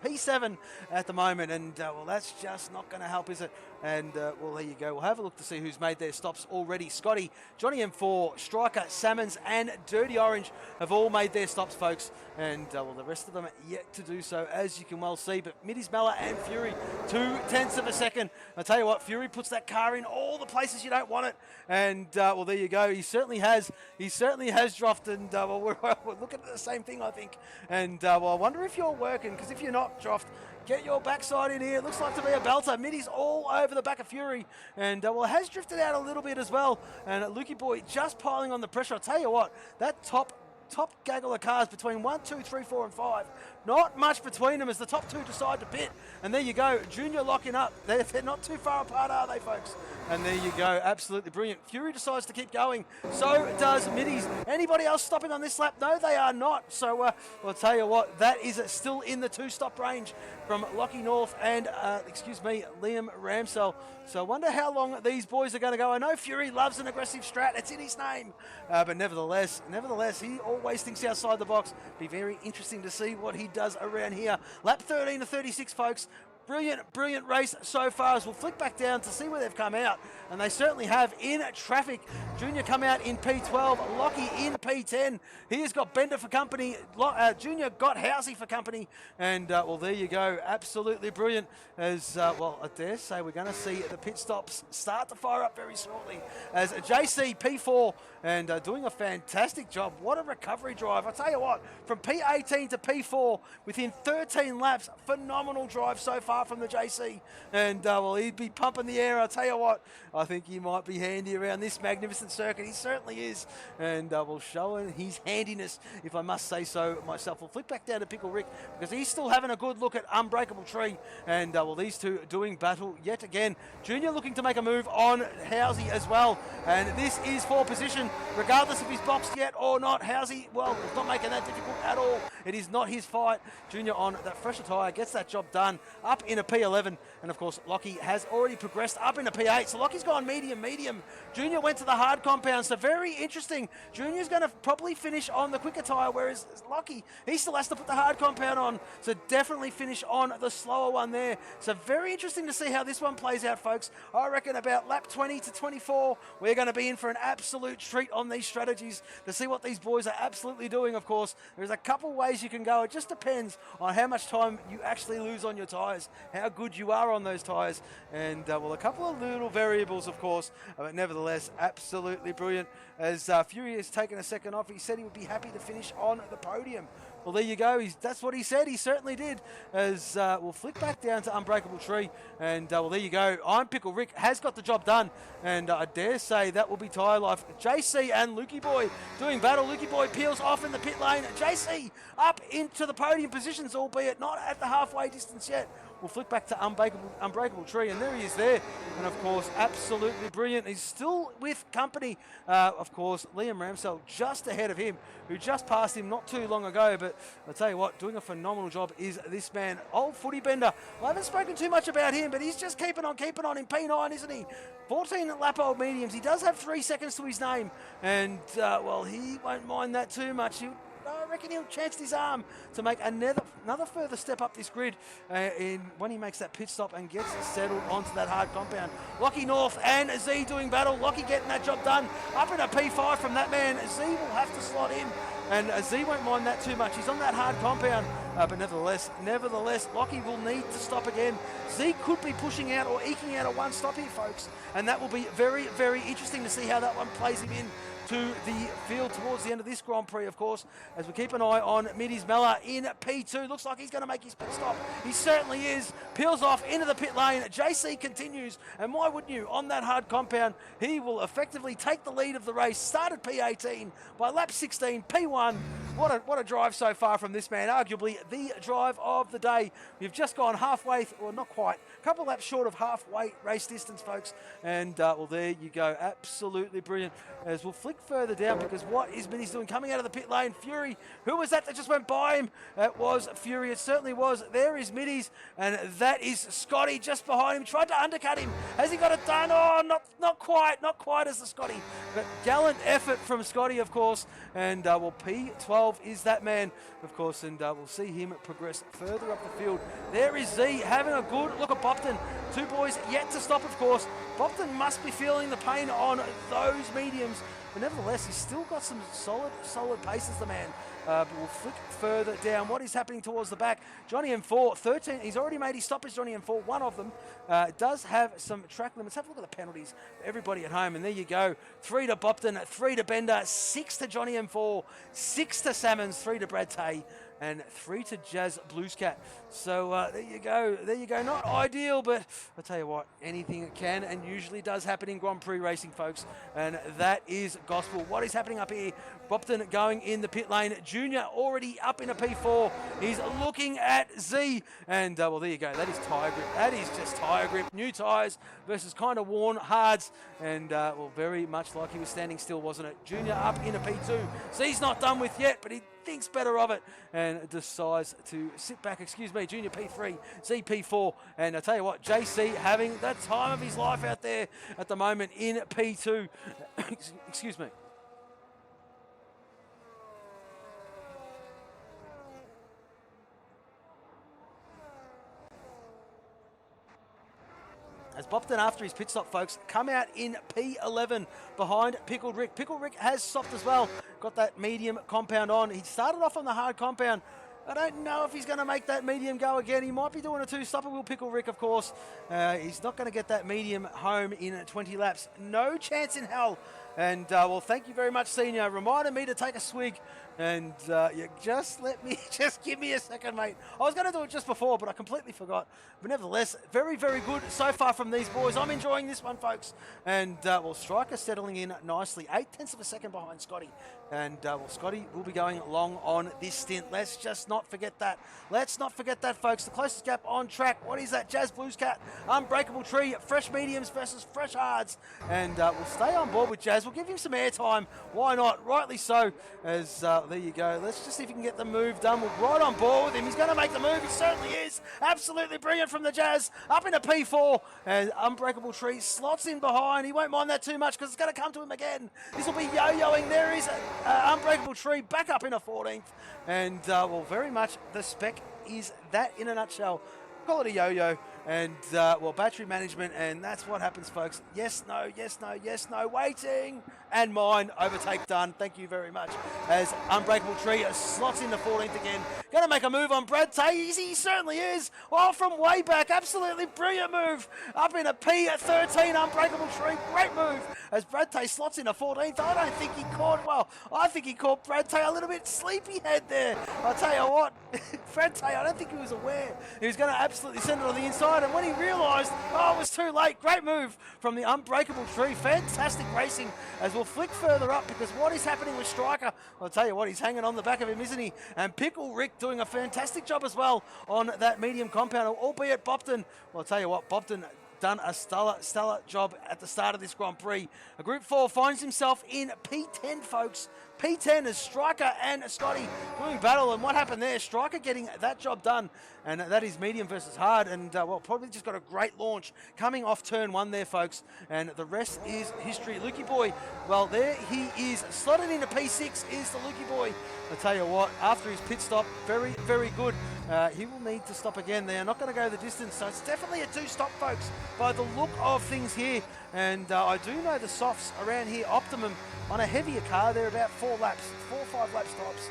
P7 at the moment, and well, that's just not going to help, is it? And well, there you go. We'll have a look to see who's made their stops already. Scotty, Johnny M4, Striker, Salmons, and Dirty Orange have all made their stops, folks. And well, the rest of them yet to do so, as you can well see. But Middies Mella and Fury, 2/10 of a second. I tell you what, Fury puts that car in all the places you don't want it. And well, there you go. He certainly has. He certainly has dropped. And well, we're looking at the same thing, I think. And well, I wonder if you're working, because if you're not, Droft, get your backside in here. It looks like to be a belter. Middy's all over the back of Fury. And, well, it has drifted out a little bit as well. And Lukey Boy just piling on the pressure. I'll tell you what, that top gaggle of cars between 1, 2, 3, 4, and 5. Not much between them as the top two decide to pit. And there you go, Junior locking up. They're not too far apart, are they, folks? And there you go, absolutely brilliant. Fury decides to keep going. So does Middies. Anybody else stopping on this lap? No, they are not. So I'll tell you what, that is still in the 2-stop range from Lockie North and, Liam Ramsell. So I wonder how long these boys are going to go. I know Fury loves an aggressive strat. It's in his name. But nevertheless, he always thinks outside the box. Be very interesting to see what he does around here. Lap 13 to 36, folks. Brilliant race so far, as we'll flick back down to see where they've come out. And they certainly have in traffic. Junior come out in P12, Lockie in P10. He has got Bender for company. Junior got Housey for company. And, well, there you go. Absolutely brilliant. As, well, I dare say we're going to see the pit stops start to fire up very shortly. As JC P4 and doing a fantastic job. What a recovery drive. I tell you what, from P18 to P4 within 13 laps, phenomenal drive so far from the JC. And, well, he'd be pumping the air. I'll tell you what, I think he might be handy around this magnificent circuit. He certainly is. And we'll show his handiness, if I must say so myself. We'll flick back down to Pickle Rick, because he's still having a good look at Unbreakable Tree. And, well, these two doing battle yet again. Junior looking to make a move on Housey as well. And this is for position, regardless if he's boxed yet or not. Housey, well, it's not making that difficult at all. It is not his fight. Junior on that fresher tyre gets that job done, up in a P11. And, of course, Lockie has already progressed up in a P8. So Lockie's gone medium. Junior went to the hard compound. So very interesting. Junior's going to probably finish on the quicker tyre, whereas Lockie, he still has to put the hard compound on. So definitely finish on the slower one there. So very interesting to see how this one plays out, folks. I reckon about lap 20 to 24, we're going to be in for an absolute treat on these strategies to see what these boys are absolutely doing, of course. There's a couple ways you can go. It just depends on how much time you actually lose on your tyres, how good you are on those tyres. And, well, a couple of little variables, of course, but nevertheless, absolutely brilliant. As Fury has taken a second off, he said he would be happy to finish on the podium. Well, there you go. That's what he said. He certainly did. As we'll flick back down to Unbreakable Tree. And, well, there you go. I'm Pickle Rick has got the job done. And I dare say that will be tyre life. JC and Lukey Boy doing battle. Lukey Boy peels off in the pit lane. JC up into the podium positions, albeit not at the halfway distance yet. We'll flick back to Unbreakable Tree, and there he is there. And, of course, absolutely brilliant. He's still with company. Of course, Liam Ramsell just ahead of him, who just passed him not too long ago. But I'll tell you what, doing a phenomenal job is this man, old footy bender. I haven't spoken too much about him, but he's just keeping on in P9, isn't he? 14 lap old mediums. He does have 3 seconds to his name. And, well, he won't mind that too much. I reckon he'll chance his arm to make another further step up this grid when he makes that pit stop and gets settled onto that hard compound. Lockie North and Z doing battle. Lockie getting that job done. Up in a P5 from that man. Z will have to slot in. And Z won't mind that too much. He's on that hard compound. But nevertheless, Lockie will need to stop again. Z could be pushing out or eking out a one stop here, folks. And that will be very, very interesting to see how that one plays him in to the field towards the end of this Grand Prix, of course, as we keep an eye on Middies Mella in P2. Looks like he's going to make his pit stop. He certainly is. Peels off into the pit lane. JC continues, and why wouldn't you? On that hard compound, he will effectively take the lead of the race. Started P18 by lap 16, P1. what a drive so far from this man. Arguably the drive of the day. We've just gone halfway, or not quite, a couple laps short of halfway race distance, folks. And, well, there you go. Absolutely brilliant. As we'll flick further down, because what is Minnie's doing? Coming out of the pit lane, Fury. Who was that just went by him? It was Fury. It certainly was. There is Middies, and that is Scotty just behind him. Tried to undercut him. Has he got it done? Oh, not quite as the Scotty. But gallant effort from Scotty, of course. And, well, P12 is that man, of course, and we'll see him progress further up the field. There is Z having a good look at Bopton. Two boys yet to stop, of course. Bopton must be feeling the pain on those mediums, but nevertheless, he's still got some solid paces, the man. But we'll flick further down. What is happening towards the back? Johnny M4, 13. He's already made his stoppage, Johnny M4. One of them does have some track limits. Have a look at the penalties for everybody at home. And there you go. 3 to Bopton, 3 to Bender, 6 to Johnny M4, 6 to Salmons, 3 to Brad Tay, and 3 to Jazz Bluescat. So there you go. There you go. Not ideal, but I'll tell you what, anything can and usually does happen in Grand Prix racing, folks. And that is gospel. What is happening up here? Bopton going in the pit lane. Junior already up in a P4. He's looking at Z. And, well, there you go. That is tyre grip. That is just tyre grip. New tyres versus kind of worn hards. And, well, very much like he was standing still, wasn't it? Junior up in a P2. Z's not done with yet, but he thinks better of it and decides to sit back. Excuse me, Junior P3, Z P4. And I tell you what, JC having the time of his life out there at the moment in P2. Excuse me. As Bopton, after his pit stop, folks, come out in P11 behind Pickled Rick. Pickled Rick has stopped as well. Got that medium compound on. He started off on the hard compound. I don't know if he's going to make that medium go again. He might be doing a two-stopper. Will Pickle Rick, of course. He's not going to get that medium home in 20 laps. No chance in hell. And, well, thank you very much, Senior. Reminded me to take a swig. And you just give me a second, mate. I was going to do it just before, but I completely forgot. But nevertheless, very, very good so far from these boys. I'm enjoying this one, folks. And, well, Striker settling in nicely. 0.8 of a second behind Scotty. And, well, Scotty will be going long on this stint. Let's just not forget that. Let's not forget that, folks. The closest gap on track. What is that? Jazz Bluescat, Unbreakable Tree, fresh mediums versus fresh hards. And we'll stay on board with Jazz. We'll give him some airtime. Why not? Rightly so. As there you go. Let's just see if he can get the move done. We're right on board with him. He's going to make the move. He certainly is. Absolutely brilliant from the Jazz. Up in a P4. And Unbreakable Tree slots in behind. He won't mind that too much because it's going to come to him again. This will be yo-yoing. There is Unbreakable Tree back up in a 14th. And, well, very much the spec is that in a nutshell. Call it a yo-yo. And, well, battery management, and that's what happens, folks. Yes, no, yes, no, yes, no, waiting. And mine, overtake done. Thank you very much. As Unbreakable Tree slots in the 14th again. Going to make a move on Brad Tay. He certainly is. Oh, from way back. Absolutely brilliant move. Up in a P13, Unbreakable Tree. Great move. As Brad Tay slots in a 14th. I don't think he caught, well, I think he caught Brad Tay a little bit sleepyhead there. I'll tell you what, Brad Tay, I don't think he was aware. He was going to absolutely send it on the inside. And when he realised, oh, it was too late. Great move from the Unbreakable Tree. Fantastic racing as we'll flick further up because what is happening with Striker, I'll tell you what, he's hanging on the back of him, isn't he? And Pickle Rick doing a fantastic job as well on that medium compound, albeit Bopton. Well, I'll tell you what, Bopton done a stellar job at the start of this Grand Prix. A Group 4 finds himself in P10, folks. P10 is Striker and Scotty doing battle. And what happened there? Striker getting that job done. And that is medium versus hard. And, well, probably just got a great launch coming off turn 1 there, folks. And the rest is history. Lukey Boy, well, there he is. Slotted into P6 is the Lukey Boy. I tell you what, after his pit stop, very, very good. He will need to stop again. They are not going to go the distance. So it's definitely a 2-stop, folks, by the look of things here. And I do know the softs around here, Optimum, on a heavier car, they're about 4 or 5 lap stops.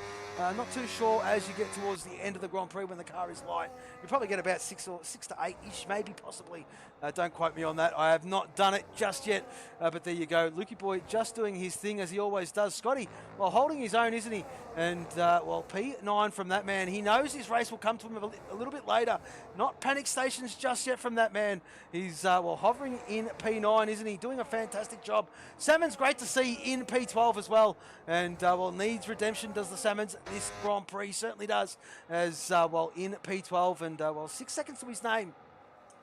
Not too sure as you get towards the end of the Grand Prix when the car is light. You probably get about 6 to 8-ish, maybe, possibly. Don't quote me on that. I have not done it just yet. But there you go. Lukey Boy just doing his thing as he always does. Scotty, well, holding his own, isn't he? And, well, P9 from that man. He knows his race will come to him a little bit later. Not panic stations just yet from that man. He's, well, hovering in P9, isn't he? Doing a fantastic job. Salmon's great to see in P12 as well. And, well, needs redemption, does the Salmons. this Grand Prix, certainly does, as well in P12 and well 6 seconds to his name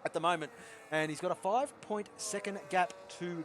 at the moment, and he's got a 5-point-second gap to,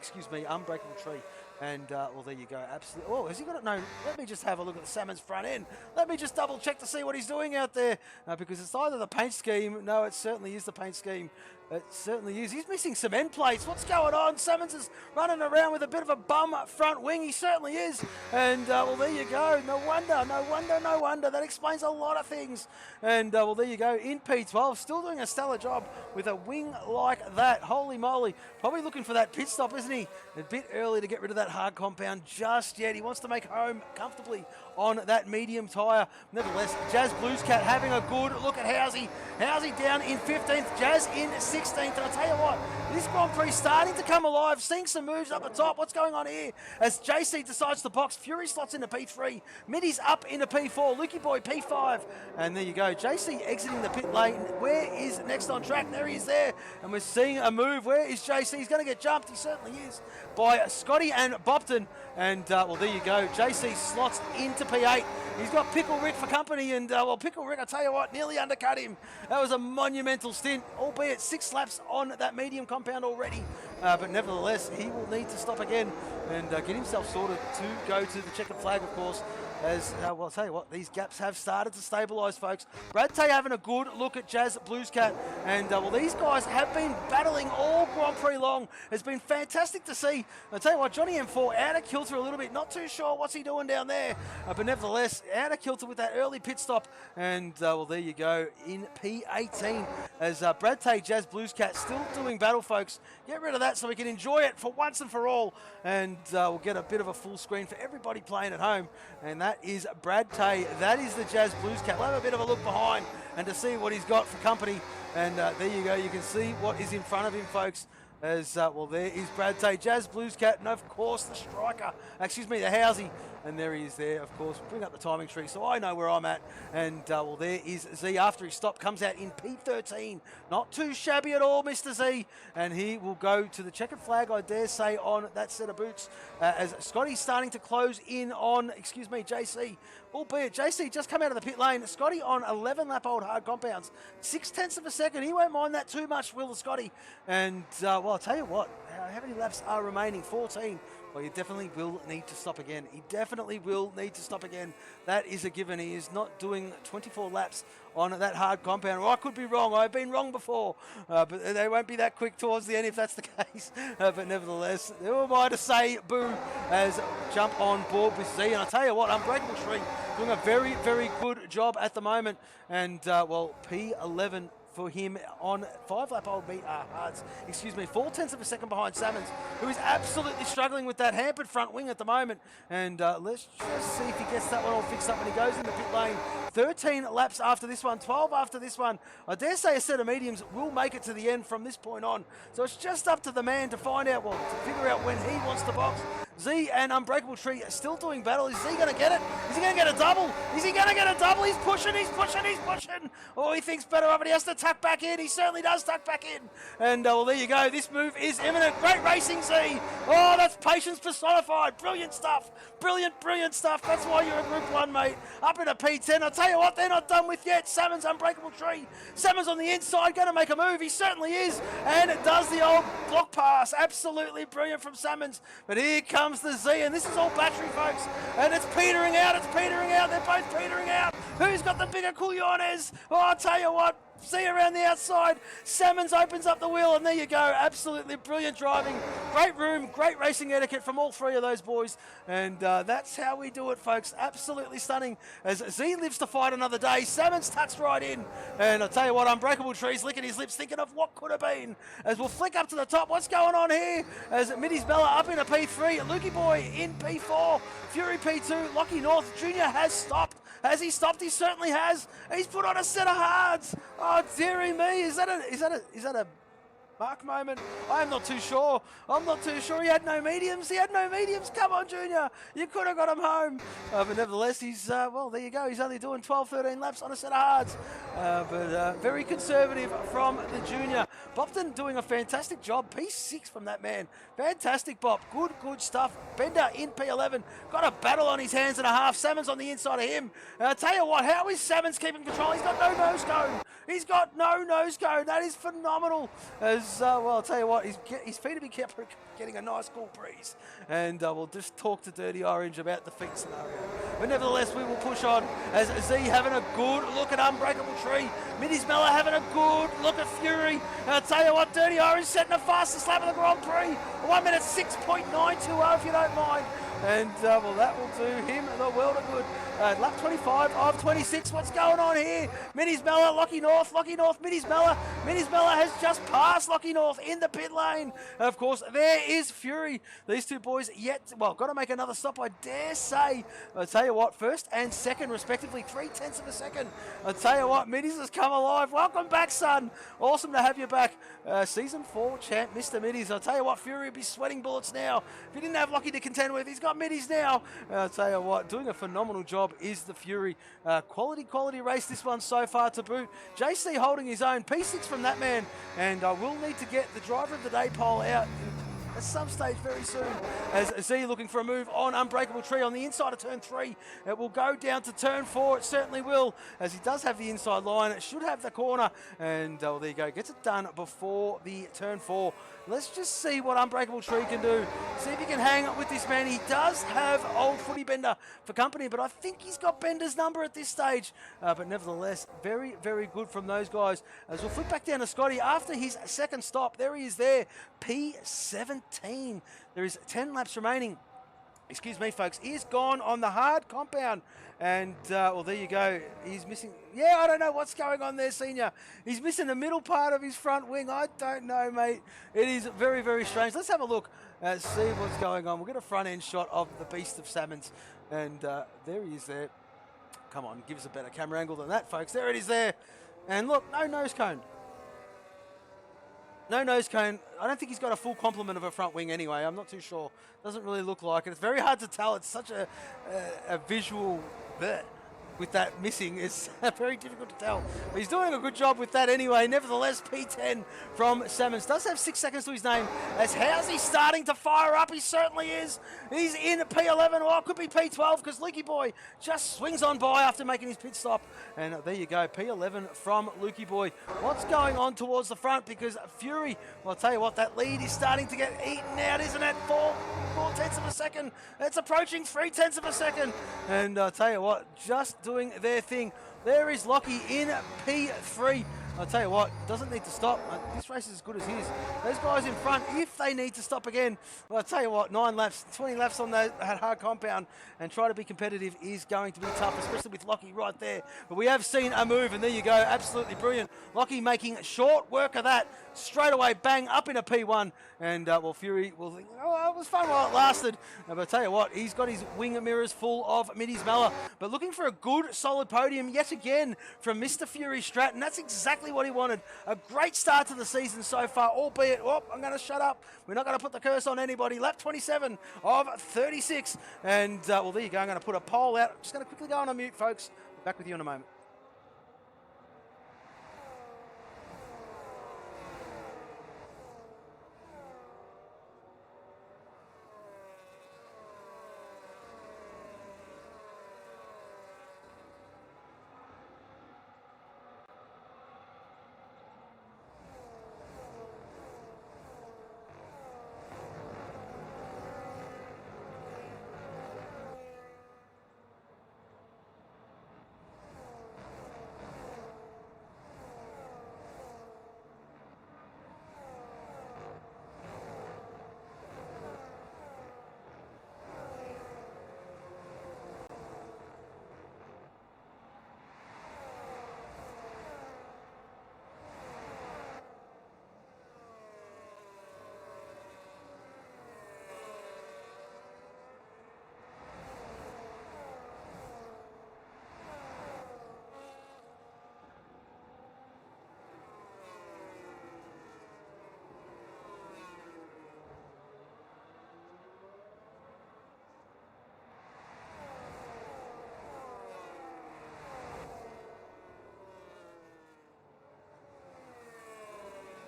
Unbreakable Tree. And, well, there you go. Absolutely. Oh, has he got it? No, let me just have a look at the Salmon's front end. Let me just double check to see what he's doing out there. Because it's either the paint scheme. No, it certainly is the paint scheme. It certainly is. He's missing some end plates. What's going on? Salmon's is running around with a bit of a bum front wing. He certainly is. And, well, there you go. No wonder. That explains a lot of things. And, well, there you go. In P12, still doing a stellar job with a wing like that. Holy moly. Probably looking for that pit stop, isn't he? A bit early to get rid of that hard compound just yet. He wants to make home comfortably on that medium tyre. Nevertheless, Jazz Blues Cat having a good look at Housey. Housey down in 15th, Jazz in 16th. And I'll tell you what, this Grand Prix starting to come alive, seeing some moves up the top. What's going on here? As JC decides to box, Fury slots into P3, Middy's up into P4, Lukey Boy P5. And there you go, JC exiting the pit lane. Where is next on track? There he is there. And we're seeing a move. Where is JC? He's going to get jumped. He certainly is. By Scotty and Bopton. And, well, there you go. JC slots into P8. He's got Pickle Rick for company. And, well, Pickle Rick, I tell you what, nearly undercut him. That was a monumental stint, albeit 6 laps on that medium compound already. But nevertheless, he will need to stop again and get himself sorted to go to the checkered flag, of course. As, well, I'll tell you what, these gaps have started to stabilise, folks. Brad Tay having a good look at Jazz Blues Cat. And, well, these guys have been battling all Grand Prix long. It's been fantastic to see. I'll tell you what, Johnny M4 out of kilter a little bit. Not too sure what's he doing down there. But nevertheless, out of kilter with that early pit stop. And, well, there you go. In P18, as Brad Tay, Jazz Blues Cat still doing battle, folks. Get rid of that so we can enjoy it for once and for all. And we'll get a bit of a full screen for everybody playing at home. And that is Brad Tay. That is the Jazz Blues Cat. We'll have a bit of a look behind and to see what he's got for company. And there you go. You can see what is in front of him, folks. As, well, there is Brad Tay, Jazz Blues Cat, and of course the striker, the Housey. And there he is there, of course. Bring up the timing tree so I know where I'm at. And, well, there is Z after his stop. Comes out in P13. Not too shabby at all, Mr. Z. And he will go to the checkered flag, I dare say, on that set of boots. As Scotty's starting to close in on, JC. Albeit, JC just come out of the pit lane. Scotty on 11-lap-old hard compounds. 0.6 of a second. He won't mind that too much, will the Scotty. And, well, I'll tell you what. How many laps are remaining? 14. Well, he definitely will need to stop again. That is a given. He is not doing 24 laps on that hard compound. Well, I could be wrong. I've been wrong before. But they won't be that quick towards the end if that's the case. But nevertheless, who am I to say boo as jump on board with Z? And I'll tell you what, Unbreakable Tree doing a very, very good job at the moment. And, well, P11 for him on 5-lap-old hards. 0.4 of a second behind Salmons, who is absolutely struggling with that hampered front wing at the moment. And let's just see if he gets that one all fixed up when he goes in the pit lane. 13 laps after this one, 12 after this one. I dare say a set of mediums will make it to the end from this point on. So it's just up to the man to find out, well, to figure out when he wants to box. Z and Unbreakable Tree are still doing battle. Is Z going to get it? Is he going to get a double? He's pushing. Oh, he thinks better of it. He has to tuck back in. He certainly does tuck back in. And, well, there you go. This move is imminent. Great racing, Z. Oh, that's patience personified. Brilliant stuff. Brilliant stuff. That's why you're a Group 1, mate. Up in a P10. I'll tell you what, they're not done with yet. Salmon's Unbreakable Tree. Salmon's on the inside, going to make a move. He certainly is. And it does the old block pass. Absolutely brilliant from Salmon's. But here comes the Z, and this is all battery, folks. And it's petering out. They're both petering out. Who's got the bigger culiones? Oh, I'll tell you what. Z around the outside. Salmons opens up the wheel, and there you go. Absolutely brilliant driving. Great room, great racing etiquette from all three of those boys. And that's how we do it, folks. Absolutely stunning. As Z lives to fight another day, Salmons tucks right in. And I'll tell you what, Unbreakable Tree's licking his lips, thinking of what could have been. As we'll flick up to the top. What's going on here? As Middy's Bella up in a P3. Lukey Boy in P4. Fury P2. Lockie North Jr. has stopped. Has he stopped? He certainly has. He's put on a set of hards. Oh, dearie me. Is that a Mark moment? I'm not too sure. He had no mediums. Come on, Junior. You could have got him home. But nevertheless, he's, well, there you go. He's only doing 12, 13 laps on a set of hards. But very conservative from the Junior. Bopton doing a fantastic job. P6 from that man. Fantastic, Bop. Good stuff. Bender in P11. Got a battle on his hands and a half. Salmon's on the inside of him. I'll tell you what, how is Salmon's keeping control? He's got no nose cone. He's got no nose cone. That is phenomenal. Well, I'll tell you what, his feet will be kept getting a nice cool breeze. And we'll just talk to Dirty Orange about the feet scenario. But nevertheless, we will push on as Z having a good look at Unbreakable Tree. Middy's Miller having a good look at Fury. And I'll tell you what, Dirty Orange setting the fastest lap of the Grand Prix. 1 minute 6.920 if you don't mind. And well, that will do him the world of good. Lap 25 of 26. What's going on here? Middy's Miller, Lockie North, Middy's Miller. Middy's Miller has just passed Lockie North in the pit lane. And of course, there is Fury. These two boys got to make another stop, I dare say. I'll tell you what, first and second, respectively, 0.3 of a second. I'll tell you what, Middy's has come alive. Welcome back, son. Awesome to have you back. Season 4 champ, Mr. Middy's. I'll tell you what, Fury would be sweating bullets now. If he didn't have Lockie to contend with, he's got Middy's now. I'll tell you what, doing a phenomenal job is the Fury. Quality race this one so far to boot. JC holding his own. P6 from that man. And I will need to get the driver of the day poll out at some stage very soon, as Z looking for a move on Unbreakable Tree on the inside of turn 3. It will go down to turn 4. It certainly will, as he does have the inside line. It should have the corner, and there you go. Gets it done before the turn 4. Let's just see what Unbreakable Tree can do. See if he can hang up with this man. He does have old Footy Bender for company, but I think he's got Bender's number at this stage. But nevertheless, very, very good from those guys. As we'll flip back down to Scotty after his second stop. There he is there, P17. There is 10 laps remaining. Excuse me, folks. He is gone on the hard compound. And, well, there you go. He's missing... Yeah, I don't know what's going on there, Senior. He's missing the middle part of his front wing. I don't know, mate. It is very, very strange. Let's have a look and see what's going on. We'll get a front-end shot of the Beast of Salmons. And there he is there. Come on, give us a better camera angle than that, folks. There it is there. And look, no nose cone. No nose cone. I don't think he's got a full complement of a front wing anyway. I'm not too sure. Doesn't really look like it. It's very hard to tell. It's such a visual bit. With that missing, it's very difficult to tell. But he's doing a good job with that anyway. Nevertheless, P10 from Salmons does have 6 seconds to his name. As how's he starting to fire up? He certainly is. He's in P11, or it could be P12 because Lukey Boy just swings on by after making his pit stop. And there you go, P11 from Lukey Boy. What's going on towards the front? Because Fury, well, I'll tell you what, that lead is starting to get eaten out, isn't it? 4/10 of a second. It's approaching 3/10 of a second. And I'll tell you what, just doing their thing. There is Lockie in P3. I'll tell you what, doesn't need to stop. This race is as good as his. Those guys in front, if they need to stop again, well, I'll tell you what, 9 laps, 20 laps on that hard compound and try to be competitive is going to be tough, especially with Lockie right there. But we have seen a move, and there you go, absolutely brilliant. Lockie making short work of that. Straight away, bang, up in a P1. And, well, Fury will think, oh, it was fun while it lasted. But I'll tell you what, he's got his wing mirrors full of Middy's Mella. But looking for a good, solid podium yet again from Mr. Fury Stratton. That's exactly what he wanted. A great start to the season so far, albeit, I'm going to shut up. We're not going to put the curse on anybody. Lap 27 of 36. And, well, there you go. I'm going to put a poll out. Just going to quickly go on mute, folks. Back with you in a moment.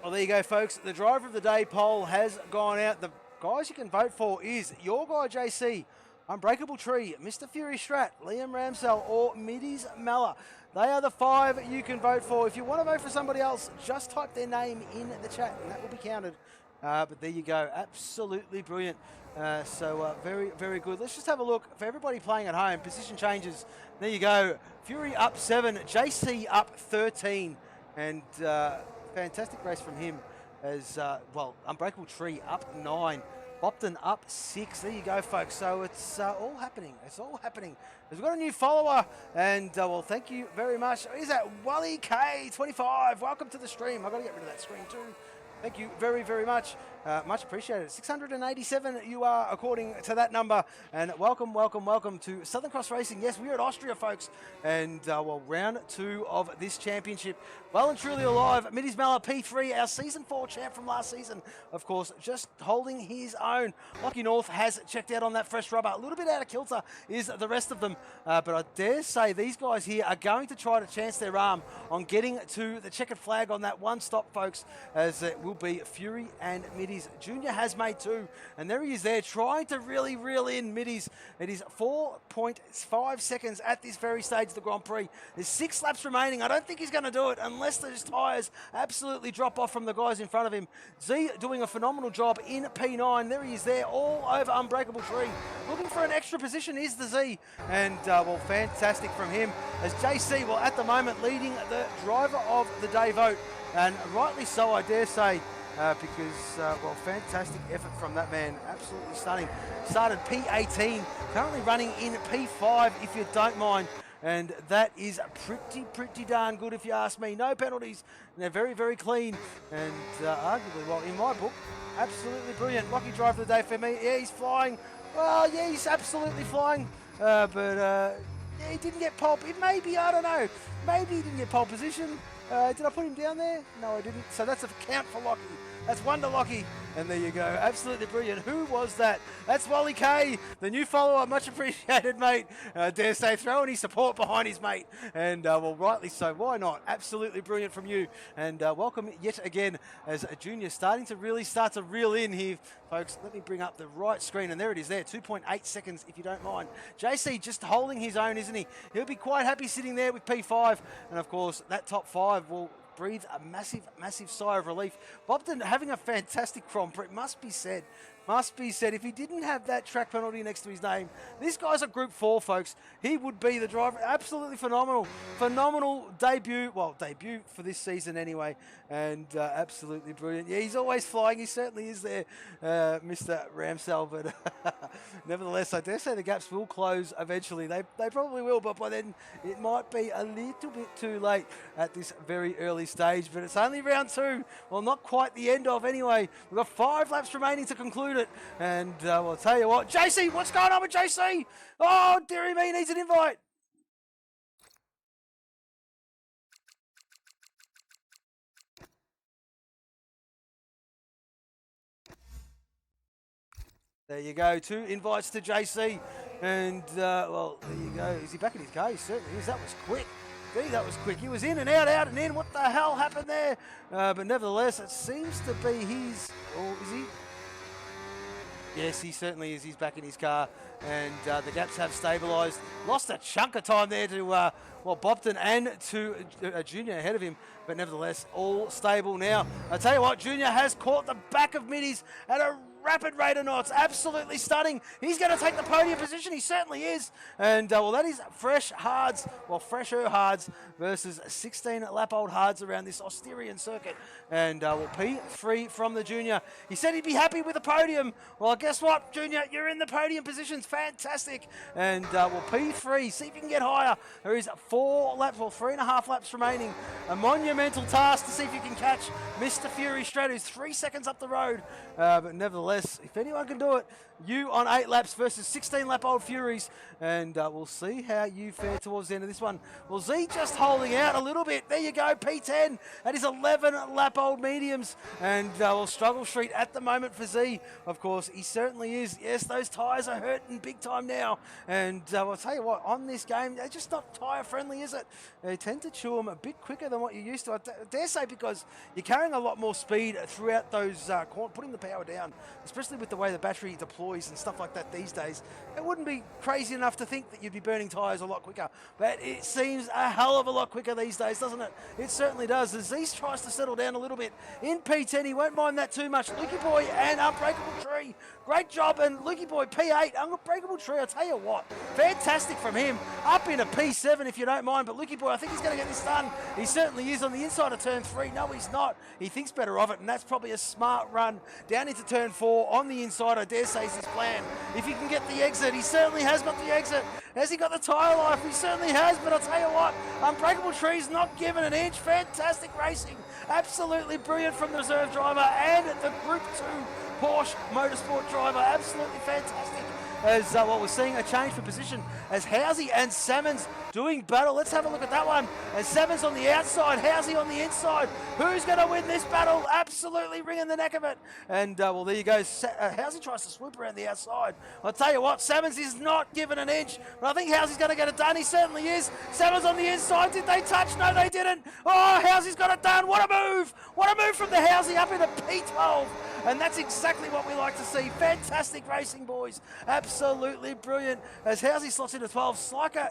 Well, there you go, folks. The driver of the day poll has gone out. The guys you can vote for is your guy, JC, Unbreakable Tree, Mr. Fury Strat, Liam Ramsell, or Middies Mella. They are the 5 you can vote for. If you want to vote for somebody else, just type their name in the chat and that will be counted. But there you go. Absolutely brilliant. Very, very good. Let's just have a look for everybody playing at home. Position changes. There you go. Fury up 7, JC up 13. And fantastic race from him as, Unbreakable Tree up 9. Bopton up 6. There you go, folks. So it's all happening. It's all happening. We've got a new follower, and thank you very much. Is that Wally K25? Welcome to the stream. I've got to get rid of that screen too. Thank you very, very much. Much appreciated. 687 you are according to that number. And welcome, welcome, welcome to SouthernXRacing. Yes, we're at Austria, folks. And, round 2 of this championship. Well and truly alive. Middies Mella P3, our Season 4 champ from last season. Of course, just holding his own. Lucky North has checked out on that fresh rubber. A little bit out of kilter is the rest of them. But I dare say these guys here are going to try to chance their arm on getting to the checkered flag on that one stop, folks, as it will be Fury and Middies. Junior has made 2, and there he is there trying to really reel in Middies. It is 4.5 seconds at this very stage of the Grand Prix. There's 6 laps remaining. I don't think he's going to do it unless those tyres absolutely drop off from the guys in front of him. Z doing a phenomenal job in P9. There he is there all over Unbreakable Tree. Looking for an extra position is the Z, and fantastic from him as JC, at the moment leading the driver of the day vote, and rightly so, I dare say. Because, fantastic effort from that man. Absolutely stunning. Started P18, currently running in P5, if you don't mind. And that is pretty darn good, if you ask me. No penalties. And they're very, very clean. And arguably, in my book, absolutely brilliant. Lucky drive of the day for me. Yeah, he's flying. Well, yeah, he's absolutely flying. He didn't get pole. Maybe, I don't know. Maybe he didn't get pole position. Did I put him down there? No, I didn't. So that's a count for Lockie. That's one to Lockie. And there you go. Absolutely brilliant. Who was that? That's Wally K, the new follower. Much appreciated, mate. Dare say, throw any support behind his mate. And, rightly so. Why not? Absolutely brilliant from you. And welcome yet again as a junior starting to really start to reel in here. Folks, let me bring up the right screen. And there it is there. 2.8 seconds, if you don't mind. JC just holding his own, isn't he? He'll be quite happy sitting there with P5. And, of course, that top 5 will breathe a massive sigh of relief. Bopton having a fantastic Grand Prix, must be said. Must be said. If he didn't have that track penalty next to his name, this guy's a Group 4, folks. He would be the driver. Absolutely phenomenal. Phenomenal debut. Well, debut for this season anyway. And absolutely brilliant. Yeah, he's always flying. He certainly is there, Mr. Ramsell. But nevertheless, I dare say the gaps will close eventually. They probably will, but by then it might be a little bit too late at this very early stage. But it's only round 2. Well, not quite the end of anyway. We've got 5 laps remaining to conclude it. And I'll tell you what, JC, what's going on with JC? Oh, dearie me, needs an invite. There you go, 2 invites to JC. And, there you go. Is he back in his car? He certainly is. That was quick. Gee, that was quick. He was in and out and in. What the hell happened there? But nevertheless, it seems to be his... Or is he... Yes, he certainly is. He's back in his car, and the gaps have stabilised. Lost a chunk of time there to, Bopton and to Junior ahead of him, but nevertheless, all stable now. I tell you what, Junior has caught the back of Middies at a rapid rate of knots. Absolutely stunning. He's going to take the podium position. He certainly is. And, that is fresher hards versus 16-lap-old hards around this Austrian circuit. And, P3 from the Junior. He said he'd be happy with the podium. Well, guess what, Junior? You're in the podium positions. Fantastic. And, P3. See if you can get higher. There is 3.5 laps remaining. A monumental task to see if you can catch Mr. Fury Strat, who's 3 seconds up the road. But nevertheless, nevertheless, if anyone can do it, you on 8 laps versus 16-lap-old Furies, and we'll see how you fare towards the end of this one. Well, Z just holding out a little bit. There you go, P10. That is 11-lap-old mediums, and well, struggle street at the moment for Z. Of course, he certainly is. Yes, those tyres are hurting big time now, and I'll tell you what, on this game, they're just not tyre-friendly, is it? They tend to chew them a bit quicker than what you're used to. I dare say because you're carrying a lot more speed throughout those, putting the power down, especially with the way the battery deploys and stuff like that these days. It wouldn't be crazy enough to think that you'd be burning tyres a lot quicker, but it seems a hell of a lot quicker these days, doesn't it? It certainly does. As Z tries to settle down a little bit in P10, he won't mind that too much. Lukey Boy and Unbreakable Tree, great job, and Lukey Boy P8, Unbreakable Tree, I'll tell you what, fantastic from him, up in a P7 if you don't mind, but Lukey Boy, I think he's going to get this done. He certainly is on the inside of turn 3. No, he's not. He thinks better of it, and that's probably a smart run down into turn 4 on the inside. I dare say is his plan. If he can get the exit, he certainly has got the exit. Has he got the tyre life? He certainly has, but I'll tell you what, Unbreakable Tree's not given an inch. Fantastic racing. Absolutely brilliant from the reserve driver and the Group 2 Porsche Motorsport driver. Absolutely fantastic. As well, we're seeing a change for position as Housey and Salmons doing battle. Let's have a look at that one. As Salmons on the outside, Housey on the inside. Who's going to win this battle? Absolutely wringing the neck of it. And well, there you go. Housey tries to swoop around the outside. I'll tell you what, Salmons is not given an inch, but I think Housey's going to get it done. He certainly is. Salmons on the inside. Did they touch? No, they didn't. Oh, Housey's got it done. What a move. What a move from the Housey up into P12. And that's exactly what we like to see. Fantastic racing, boys. Absolutely brilliant. As Housey slots into 12, Striker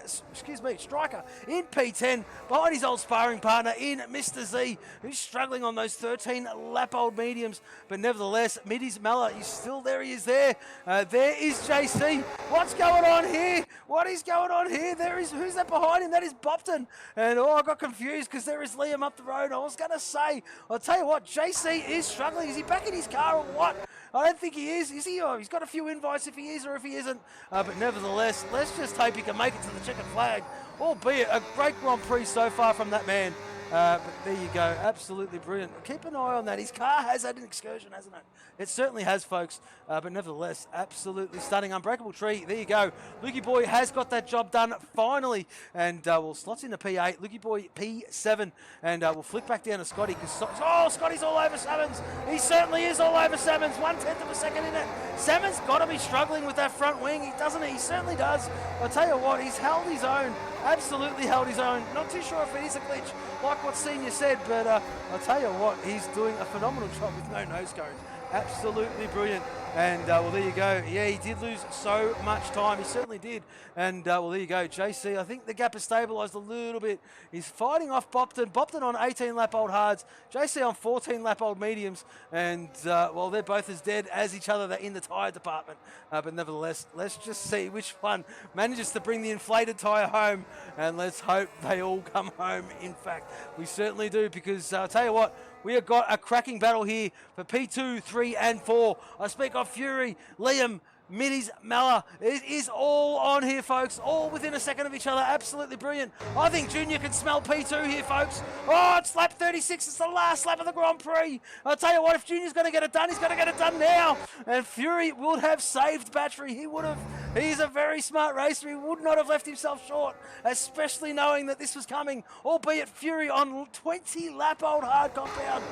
in P10, behind his old sparring partner in Mr. Z, who's struggling on those 13-lap-old mediums. But nevertheless, Middy's Mella, he's still there. He is there. There is JC. What's going on here? What is going on here? There is, who's that behind him? That is Bopton. And oh, I got confused because there is Liam up the road. I was going to say, I'll tell you what, JC is struggling. Is he back in his car or what? I don't think he is. Is he? Oh, he's got a few invites if he is or if he isn't. But nevertheless, let's just hope he can make it to the checkered flag. Albeit a great Grand Prix so far from that man. But there you go. Absolutely brilliant. Keep an eye on that. His car has had an excursion, hasn't it? It certainly has, folks. But nevertheless, absolutely stunning. Unbreakable Tree. There you go. Lukey Boy has got that job done finally. And we'll slots into P8. Lukey Boy P7. And we'll flick back down to Scotty. Oh, Scotty's all over Salmons. He certainly is all over Salmons. 1/10 of a second in it. Salmons got to be struggling with that front wing. He doesn't. He certainly does. I'll tell you what, he's held his own. Absolutely held his own. Not too sure if it is a glitch, like what Senior said, but I'll tell you what, he's doing a phenomenal job with no nose cone. Absolutely brilliant. And well, there you go. Yeah, he did lose so much time. He certainly did. And well, there you go. JC, I think the gap has stabilised a little bit. He's fighting off Bopton. Bopton on 18-lap-old hards. JC on 14-lap-old mediums. And well, they're both as dead as each other. They're in the tyre department. But nevertheless, let's just see which one manages to bring the inflated tyre home. And let's hope they all come home. In fact, we certainly do, because I'll tell you what, we have got a cracking battle here for P2, 3, and 4. I speak of Fury, Liam, Middy's Mella. It is all on here, folks. All within a second of each other. Absolutely brilliant. I think Junior can smell P2 here, folks. Oh, it's lap 36. It's the last lap of the Grand Prix. I'll tell you what, if Junior's going to get it done, he's going to get it done now. And Fury would have saved battery. He would have. He's a very smart racer. He would not have left himself short, especially knowing that this was coming, albeit Fury on 20-lap-old hard compound.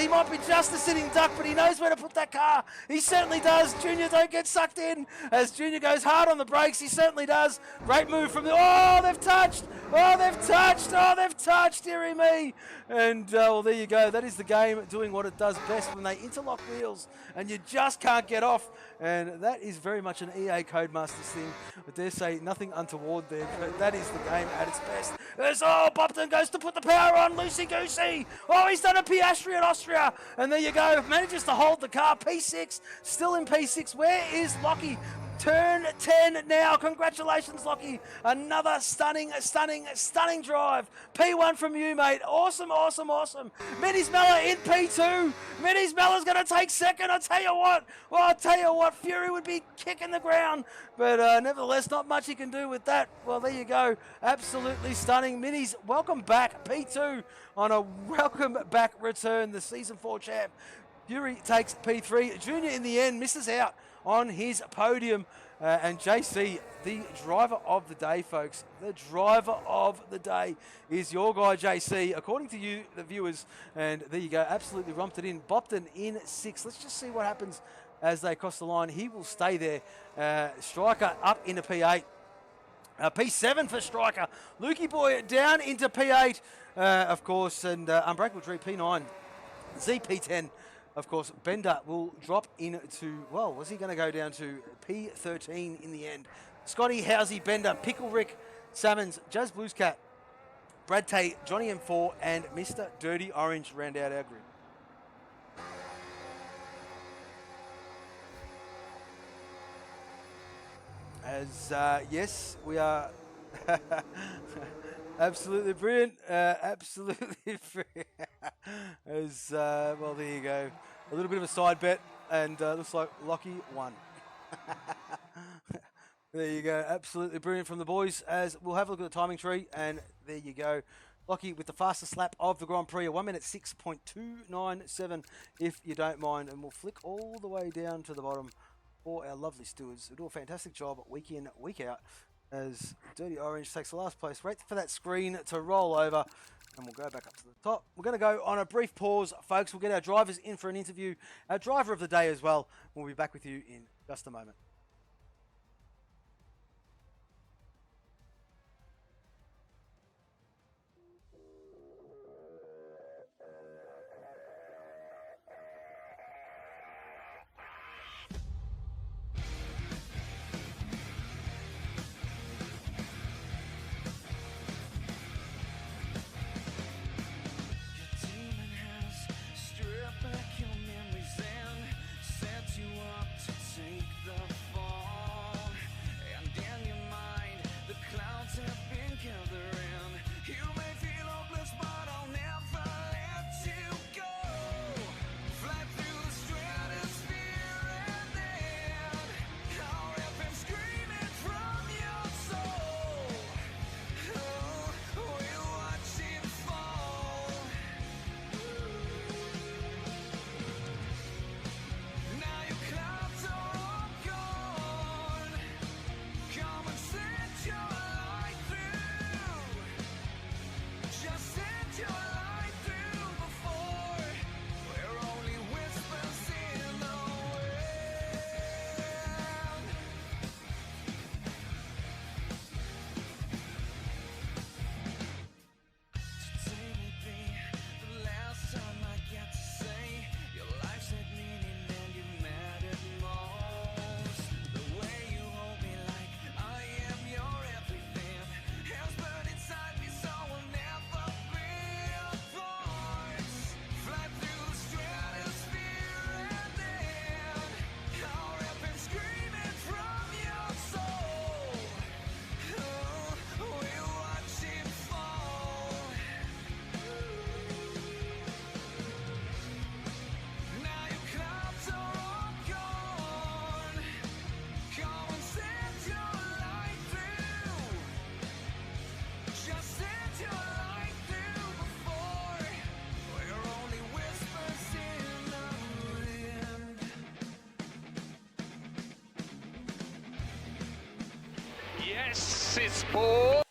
He might be just a sitting duck, but he knows where to put that car. He certainly does. Junior, don't get sucked in. As Junior goes hard on the brakes, he certainly does. Great move from the... Oh, they've touched! Oh, they've touched! Oh, they've touched, dearie me! And, well, there you go. That is the game doing what it does best when they interlock wheels and you just can't get off. And that is very much an EA Codemasters thing. I dare say nothing untoward there, but that is the game at its best. As, oh, Bopton goes to put the power on, loosey-goosey. Oh, he's done a Piastri at Austria. And there you go. Manages to hold the car. P6, still in P6. Where is Lockie? Turn 10 now. Congratulations, Lockie. Another stunning drive. P1 from you, mate. Awesome, awesome, awesome. Middy's Mella in P2. Middy's Mella's going to take second. I'll tell you what, Fury would be kicking the ground. But nevertheless, not much he can do with that. Well, there you go. Absolutely stunning. Middy's, welcome back. P2 on a welcome back return. The Season 4 champ Fury takes P3. Junior in the end misses out on his podium. And JC, the driver of the day, folks. The driver of the day is your guy, JC. According to you, the viewers, and there you go, absolutely rumped it in. Bopton in 6th. Let's just see what happens as they cross the line. He will stay there. Striker up into P8. P7 for Striker. Lukey Boy down into P8, of course, and Unbreakable Tree P9. ZP10, of course. Bender will drop into, well, was he going to go down to P13 in the end? Scotty, Housey, Bender, Pickle Rick, Salmons, Jazz Blues Cat, Brad Tay, Johnny M4, and Mr. Dirty Orange round out our grid. As, yes, we are absolutely brilliant. Absolutely brilliant. As, well, there you go. A little bit of a side bet, and looks like Lockie won. There you go. Absolutely brilliant from the boys. As we'll have a look at the timing tree, and there you go. Lockie with the fastest lap of the Grand Prix, a 1 minute 6.297, if you don't mind. And we'll flick all the way down to the bottom for our lovely stewards who do a fantastic job week in, week out, as Dirty Orange takes the last place. Wait for that screen to roll over, and we'll go back up to the top. We're going to go on a brief pause, folks. We'll get our drivers in for an interview, our driver of the day as well. We'll be back with you in just a moment. Yes, it's Paul.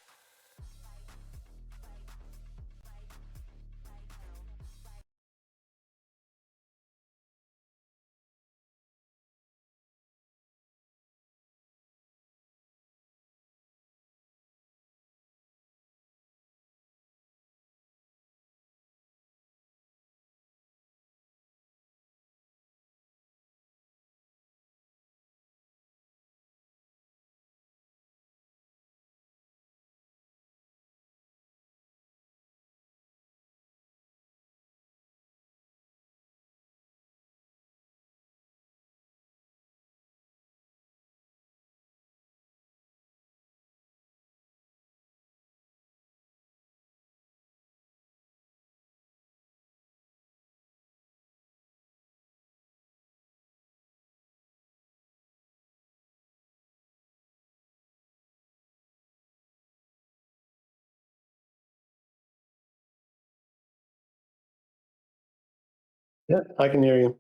Yeah, I can hear you.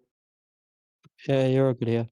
Yeah, you're all good here.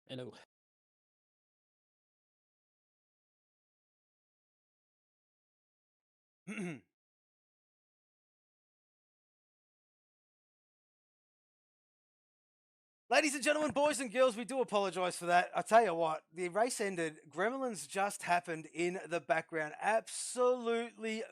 Hello. Ladies and gentlemen, boys and girls, we do apologise for that. I tell you what, the race ended. Gremlins just happened in the background. Absolutely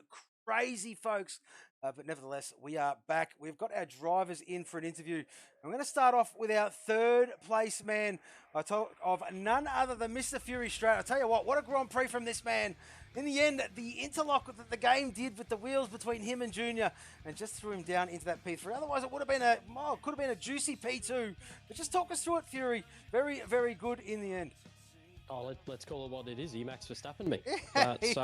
crazy, folks. But nevertheless, we are back. We've got our drivers in for an interview. I'm going to start off with our third place man. I talk of none other than Mr. Fury Strat. I tell you what a Grand Prix from this man. In the end, the interlock that the game did with the wheels between him and Junior, and just threw him down into that P3. Otherwise, it would have been could have been a juicy P2. But just talk us through it, Fury. Very, very good in the end. Oh, let's call it what it is. He Max Verstappen me. That's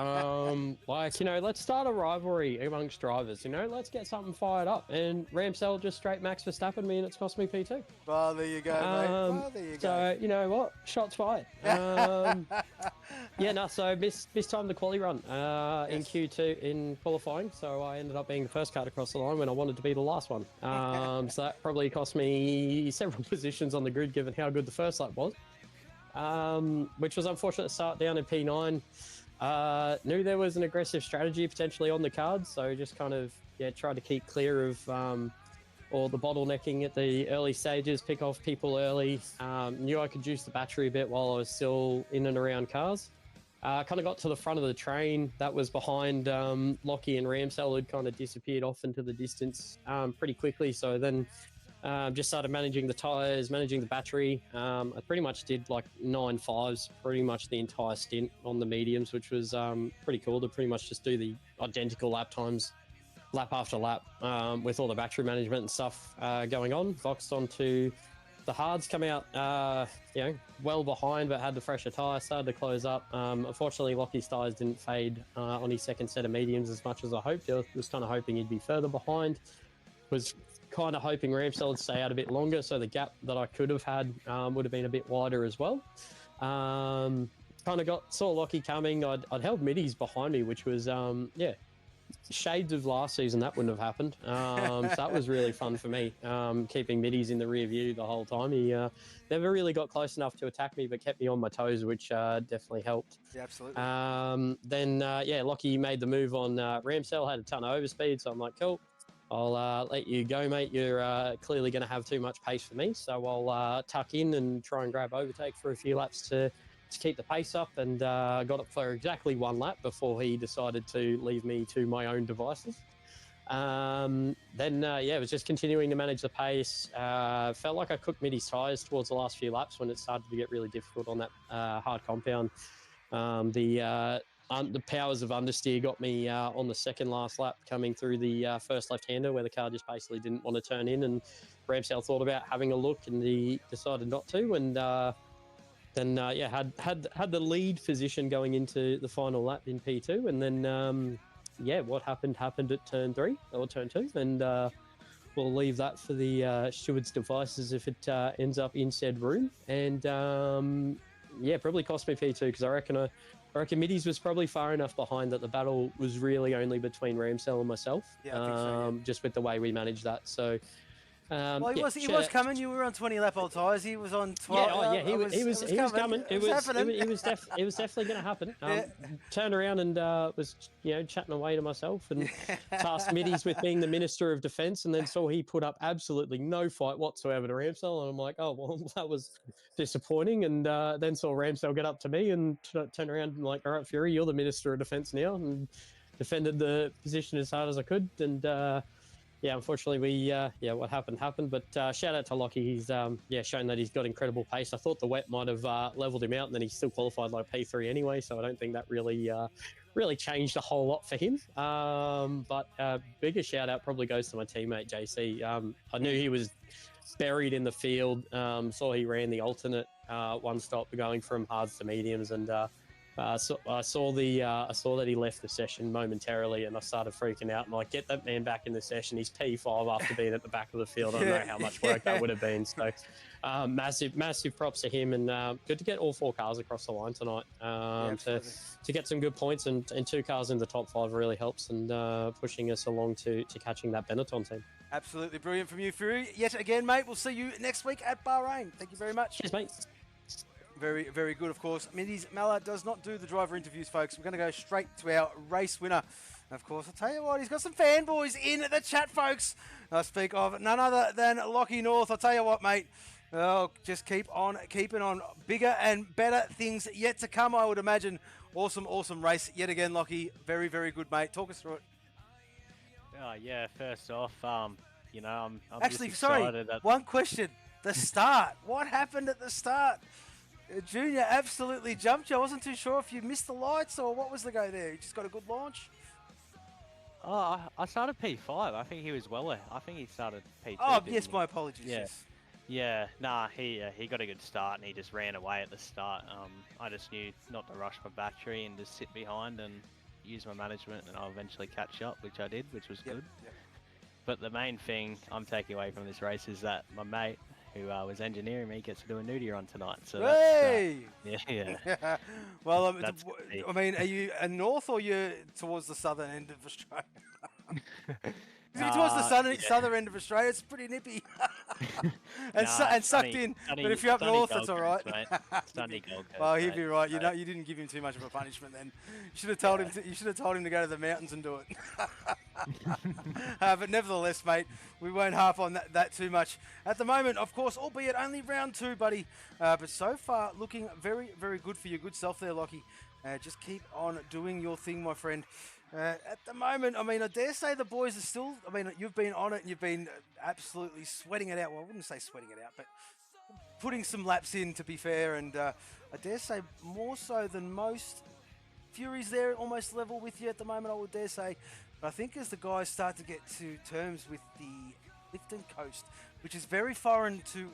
let's start a rivalry amongst drivers. Let's get something fired up. And Ramsell just straight Max Verstappen me, and it's cost me P2. Well, there you go, mate. Well, there you go. So you know what? Shots fired. So missed time the quali run in Q2 in qualifying. So I ended up being the first car to cross the line when I wanted to be the last one. So that probably cost me several positions on the grid, given how good the first lap was. Which was unfortunate to start down in P9. Knew there was an aggressive strategy potentially on the cards, so just kind of tried to keep clear of all the bottlenecking at the early stages, pick off people early. Knew I could juice the battery a bit while I was still in and around cars. Kind of got to the front of the train that was behind Lockie and Ramsell, who'd kind of disappeared off into the distance pretty quickly. So then just started managing the tyres, managing the battery. I pretty much did like 9.5s pretty much the entire stint on the mediums, which was pretty cool to pretty much just do the identical lap times, lap after lap, with all the battery management and stuff going on. Voxed onto the hards, come out, well behind, but had the fresher tyre, started to close up. Unfortunately, Lockie's tyres didn't fade on his second set of mediums as much as I hoped. I was kind of hoping he'd be further behind. Was kind of hoping Ramsell would stay out a bit longer, so the gap that I could have had would have been a bit wider as well. Kind of saw Lockie coming. I'd held middies behind me, which was shades of last season. That wouldn't have happened. So that was really fun for me, keeping middies in the rear view the whole time. He never really got close enough to attack me, but kept me on my toes, which definitely helped. Yeah, absolutely. Then Lockie made the move on Ramsell, had a ton of overspeed, so I'm like, cool. I'll let you go, mate. You're clearly going to have too much pace for me, so I'll tuck in and try and grab overtake for a few laps to keep the pace up, and got it for exactly 1 lap before he decided to leave me to my own devices. It was just continuing to manage the pace. Felt like I cooked Mitty's tyres towards the last few laps when it started to get really difficult on that hard compound. The powers of understeer got me on the second last lap coming through the first left-hander where the car just basically didn't want to turn in, and Ramsdale thought about having a look and he decided not to, and had the lead position going into the final lap in P2, and then what happened at turn 3 or turn 2, and we'll leave that for the steward's devices if it ends up in said room, and probably cost me P2 because I reckon Middies was probably far enough behind that the battle was really only between Ramsdale and myself. Yeah, I think so, yeah. Just with the way we managed that. So, he was coming. You were on 20 lap old tyres. He was on 12. He was coming. It was definitely going to happen. Yeah. Turned around and was chatting away to myself and tasked Middies with being the Minister of Defence, and then saw he put up absolutely no fight whatsoever to Ramsdale, and I'm like, oh well, that was disappointing. And then saw Ramsdale get up to me and turn around and like, all right, Fury, you're the Minister of Defence now, and defended the position as hard as I could, and. Unfortunately, what happened. But shout out to Lockie. He's shown that he's got incredible pace. I thought the wet might have leveled him out, and then he still qualified like P3 anyway. So I don't think that really changed a whole lot for him. But bigger shout out probably goes to my teammate JC. I knew he was buried in the field. Saw he ran the alternate one stop going from hards to mediums, and I saw that he left the session momentarily, and I started freaking out. And like, get that man back in the session. He's P5 after being at the back of the field. I don't know how much work that would have been. So, massive props to him, and good to get all 4 cars across the line tonight. To get some good points, and 2 cars in the top 5 really helps, and pushing us along to catching that Benetton team. Absolutely brilliant from you, Fury. Yet again, mate. We'll see you next week at Bahrain. Thank you very much. Cheers, mate. Very, very good, of course. Middies Mallard does not do the driver interviews, folks. We're going to go straight to our race winner. And of course, I'll tell you what, he's got some fanboys in the chat, folks. I speak of none other than Lockie North. I'll tell you what, mate. Oh, just keep on keeping on. Bigger and better things yet to come, I would imagine. Awesome race yet again, Lockie. Very, very good, mate. Talk us through it. First off, I'm actually just sorry. that... One question: the start. What happened at the start? Junior absolutely jumped you. I wasn't too sure if you missed the lights or what was the go there. You just got a good launch. Oh, I started P5. I think he was well. I think he started P2. Oh, yes, my apologies. Yeah. Yes. Yeah, nah, he got a good start and he just ran away at the start. I just knew not to rush my battery and just sit behind and use my management, and I'll eventually catch up, which I did, which was good. Yep. But the main thing I'm taking away from this race is that my mate, who was engineering me, gets to do a nudie run tonight. So hey! Yeah. Well, I mean, are you north or you're towards the southern end of Australia? If you're towards the southern end of Australia, it's pretty nippy and sucked in. But if you're up north, it's all right. Sunny Gold Coast, well, he'd be right. You didn't give him too much of a punishment then. You should have told him. You should have told him to go to the mountains and do it. But nevertheless, mate, we won't harp on that too much at the moment. Of course, albeit only round 2, buddy. But so far, looking very, very good for your good self there, Lockie. Just keep on doing your thing, my friend. At the moment, I mean, I dare say the boys are still, I mean, you've been on it and you've been absolutely sweating it out. Well, I wouldn't say sweating it out, but putting some laps in, to be fair. And I dare say more so than most. Fury's there almost level with you at the moment, I would dare say. But I think as the guys start to get to terms with the lift and coast, which is very foreign to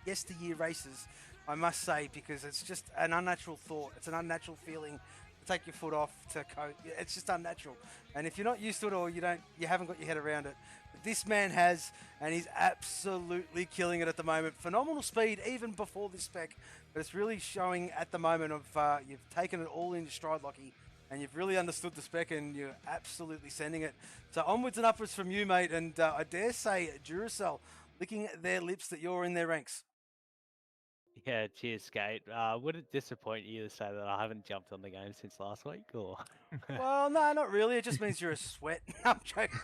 yesteryear races, I must say, because it's just an unnatural thought. It's an unnatural feeling. Take your foot off to coat. It's just unnatural. And if you're not used to it or you haven't got your head around it, but this man has, and he's absolutely killing it at the moment. Phenomenal speed even before this spec, but it's really showing at the moment of you've taken it all in your stride, Lockie, and you've really understood the spec and you're absolutely sending it. So onwards and upwards from you, mate. And I dare say Duracell licking their lips that you're in their ranks. Yeah, cheers, Skate. Would it disappoint you to say that I haven't jumped on the game since last week, or? Well, no, not really. It just means you're a sweat. I'm joking.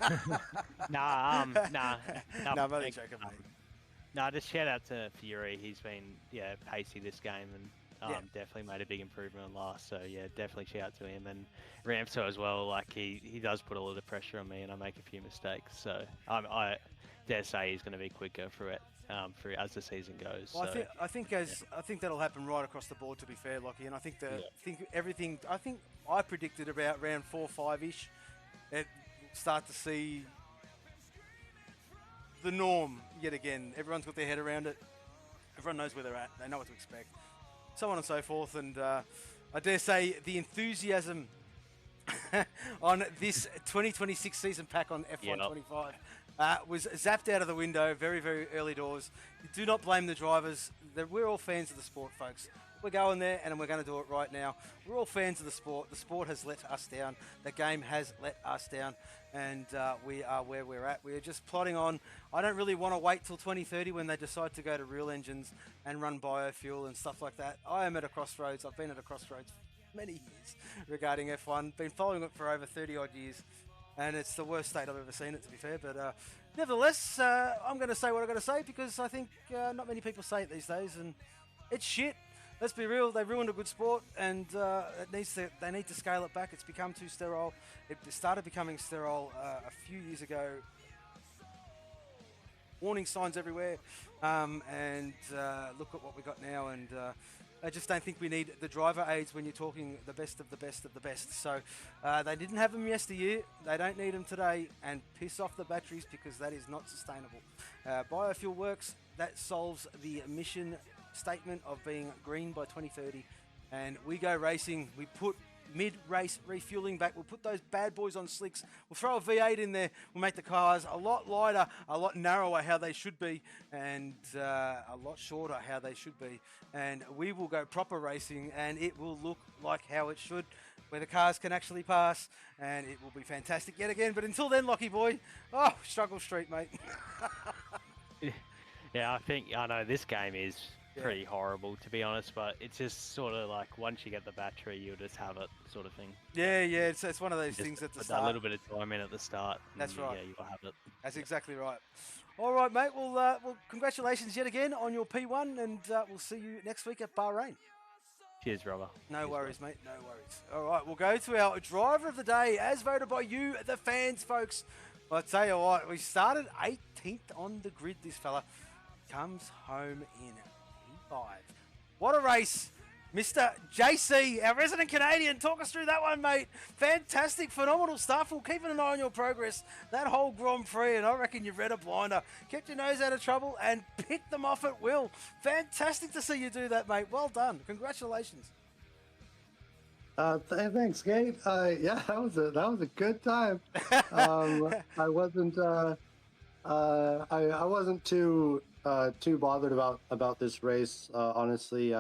Nah. No, I'm only joking, mate. Just shout out to Fury. He's been pacey this game, and Definitely made a big improvement on last. So yeah, definitely shout out to him and Ramso as well. Like he does put a lot of pressure on me, and I make a few mistakes. So I dare say he's going to be quicker through as the season goes. Well, so, I think that'll happen right across the board. To be fair, Lockie, and I think everything. I think I predicted about round 4-5 ish. It start to see the norm yet again. Everyone's got their head around it. Everyone knows where they're at. They know what to expect. So on and so forth. And I dare say the enthusiasm on this 2026 season pack on F125 was zapped out of the window very, very early doors. Do not blame the drivers. We're all fans of the sport, folks. We're going there, and we're going to do it right now. We're all fans of the sport. The sport has let us down. The game has let us down, and we are where we're at. We're just plodding on. I don't really want to wait till 2030 when they decide to go to real engines and run biofuel and stuff like that. I am at a crossroads. I've been at a crossroads for many years regarding F1. Been following it for over 30-odd years, and it's the worst state I've ever seen it, to be fair. But nevertheless, I'm going to say what I've got to say because I think not many people say it these days, and it's shit. Let's be real, they ruined a good sport, and they need to scale it back. It's become too sterile. It started becoming sterile a few years ago. Warning signs everywhere, and look at what we got now, and I just don't think we need the driver aids when you're talking the best of the best of the best. So they didn't have them yesteryear, they don't need them today, and piss off the batteries because that is not sustainable. Biofuel works, that solves the mission statement of being green by 2030, and we go racing. We put mid-race refueling back. We'll put those bad boys on slicks. We'll throw a V8 in there. We'll make the cars a lot lighter, a lot narrower how they should be, and a lot shorter how they should be. And we will go proper racing, and it will look like how it should, where the cars can actually pass, and it will be fantastic yet again. But until then, Lockie boy, struggle street, mate. Yeah, I know this game is pretty horrible, to be honest, but it's just sort of like once you get the battery, you'll just have it, sort of thing. Yeah, it's one of those things at the start. A little bit of time in at the start. That's right. Yeah, you'll have it. That's exactly right. All right, mate. Well, congratulations yet again on your P1, and we'll see you next week at Bahrain. Cheers, brother. No worries, mate. No worries. All right, we'll go to our driver of the day, as voted by you, the fans, folks. Well, I tell you what, we started 18th on the grid. This fella comes home in P5. What a race. Mr. JC, our resident Canadian, talk us through that one, mate. Fantastic, phenomenal stuff. We'll keep an eye on your progress that whole Grand Prix, and I reckon you've read a blinder, kept your nose out of trouble, and picked them off at will. Fantastic to see you do that, mate. Well done. Congratulations. Thanks, Kate. Yeah, that was a good time. I wasn't too bothered about this race. Honestly,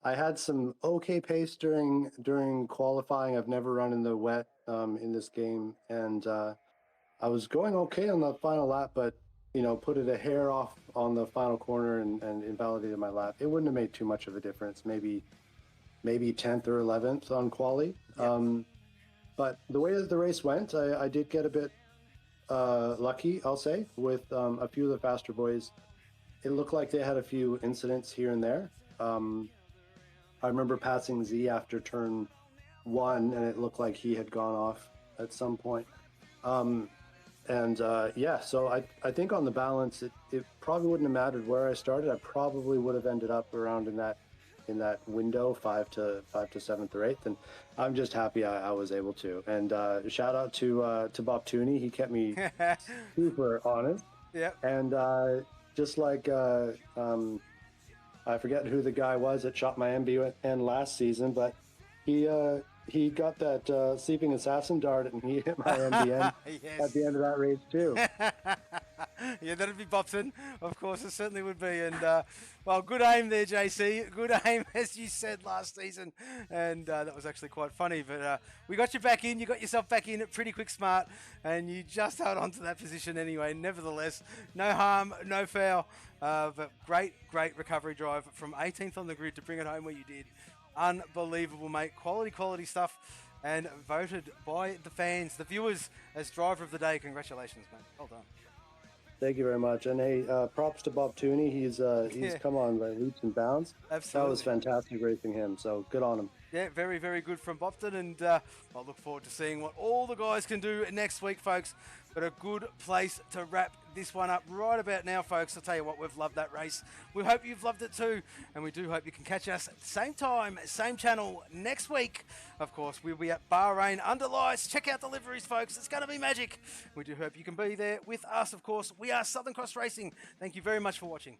I had some okay pace during qualifying. I've never run in the wet in this game, and I was going okay on the final lap, but put it a hair off on the final corner and invalidated my lap. It wouldn't have made too much of a difference. Maybe 10th or 11th on quali. Yep. But the way that the race went, I did get a bit lucky, I'll say, with a few of the faster boys. It looked like they had a few incidents here and there. I remember passing Z after turn 1, and it looked like he had gone off at some point. So I think on the balance, it probably wouldn't have mattered where I started. I probably would have ended up around in that window, 5 to 7th or 8th, and I'm just happy I was able to. And shout out to Bob Tooney, he kept me super honest. Yeah. And just like I forget who the guy was that shot my MBN last season, but he got that sleeping assassin dart and he hit my MBN yes. at the end of that race too. Yeah, that'd be Bobson. Of course, it certainly would be. And, well, good aim there, JC. Good aim, as you said last season. And that was actually quite funny. But we got you back in. You got yourself back in pretty quick, smart. And you just held on to that position anyway. Nevertheless, no harm, no foul. But great recovery drive from 18th on the grid to bring it home where you did. Unbelievable, mate. Quality stuff. And voted by the fans, the viewers, as driver of the day. Congratulations, mate. Well done. Thank you very much. And hey, props to Bob Tooney. He's Yeah. come on by leaps and bounds. Absolutely. That was fantastic racing him. So good on him. Yeah, very, very good from Bopton, and I look forward to seeing what all the guys can do next week, folks. But a good place to wrap this one up right about now, folks. I'll tell you what, we've loved that race. We hope you've loved it too, and we do hope you can catch us at the same time, same channel next week. Of course, we'll be at Bahrain under lights. Check out deliveries, folks. It's going to be magic. We do hope you can be there with us, of course. We are Southern Cross Racing. Thank you very much for watching.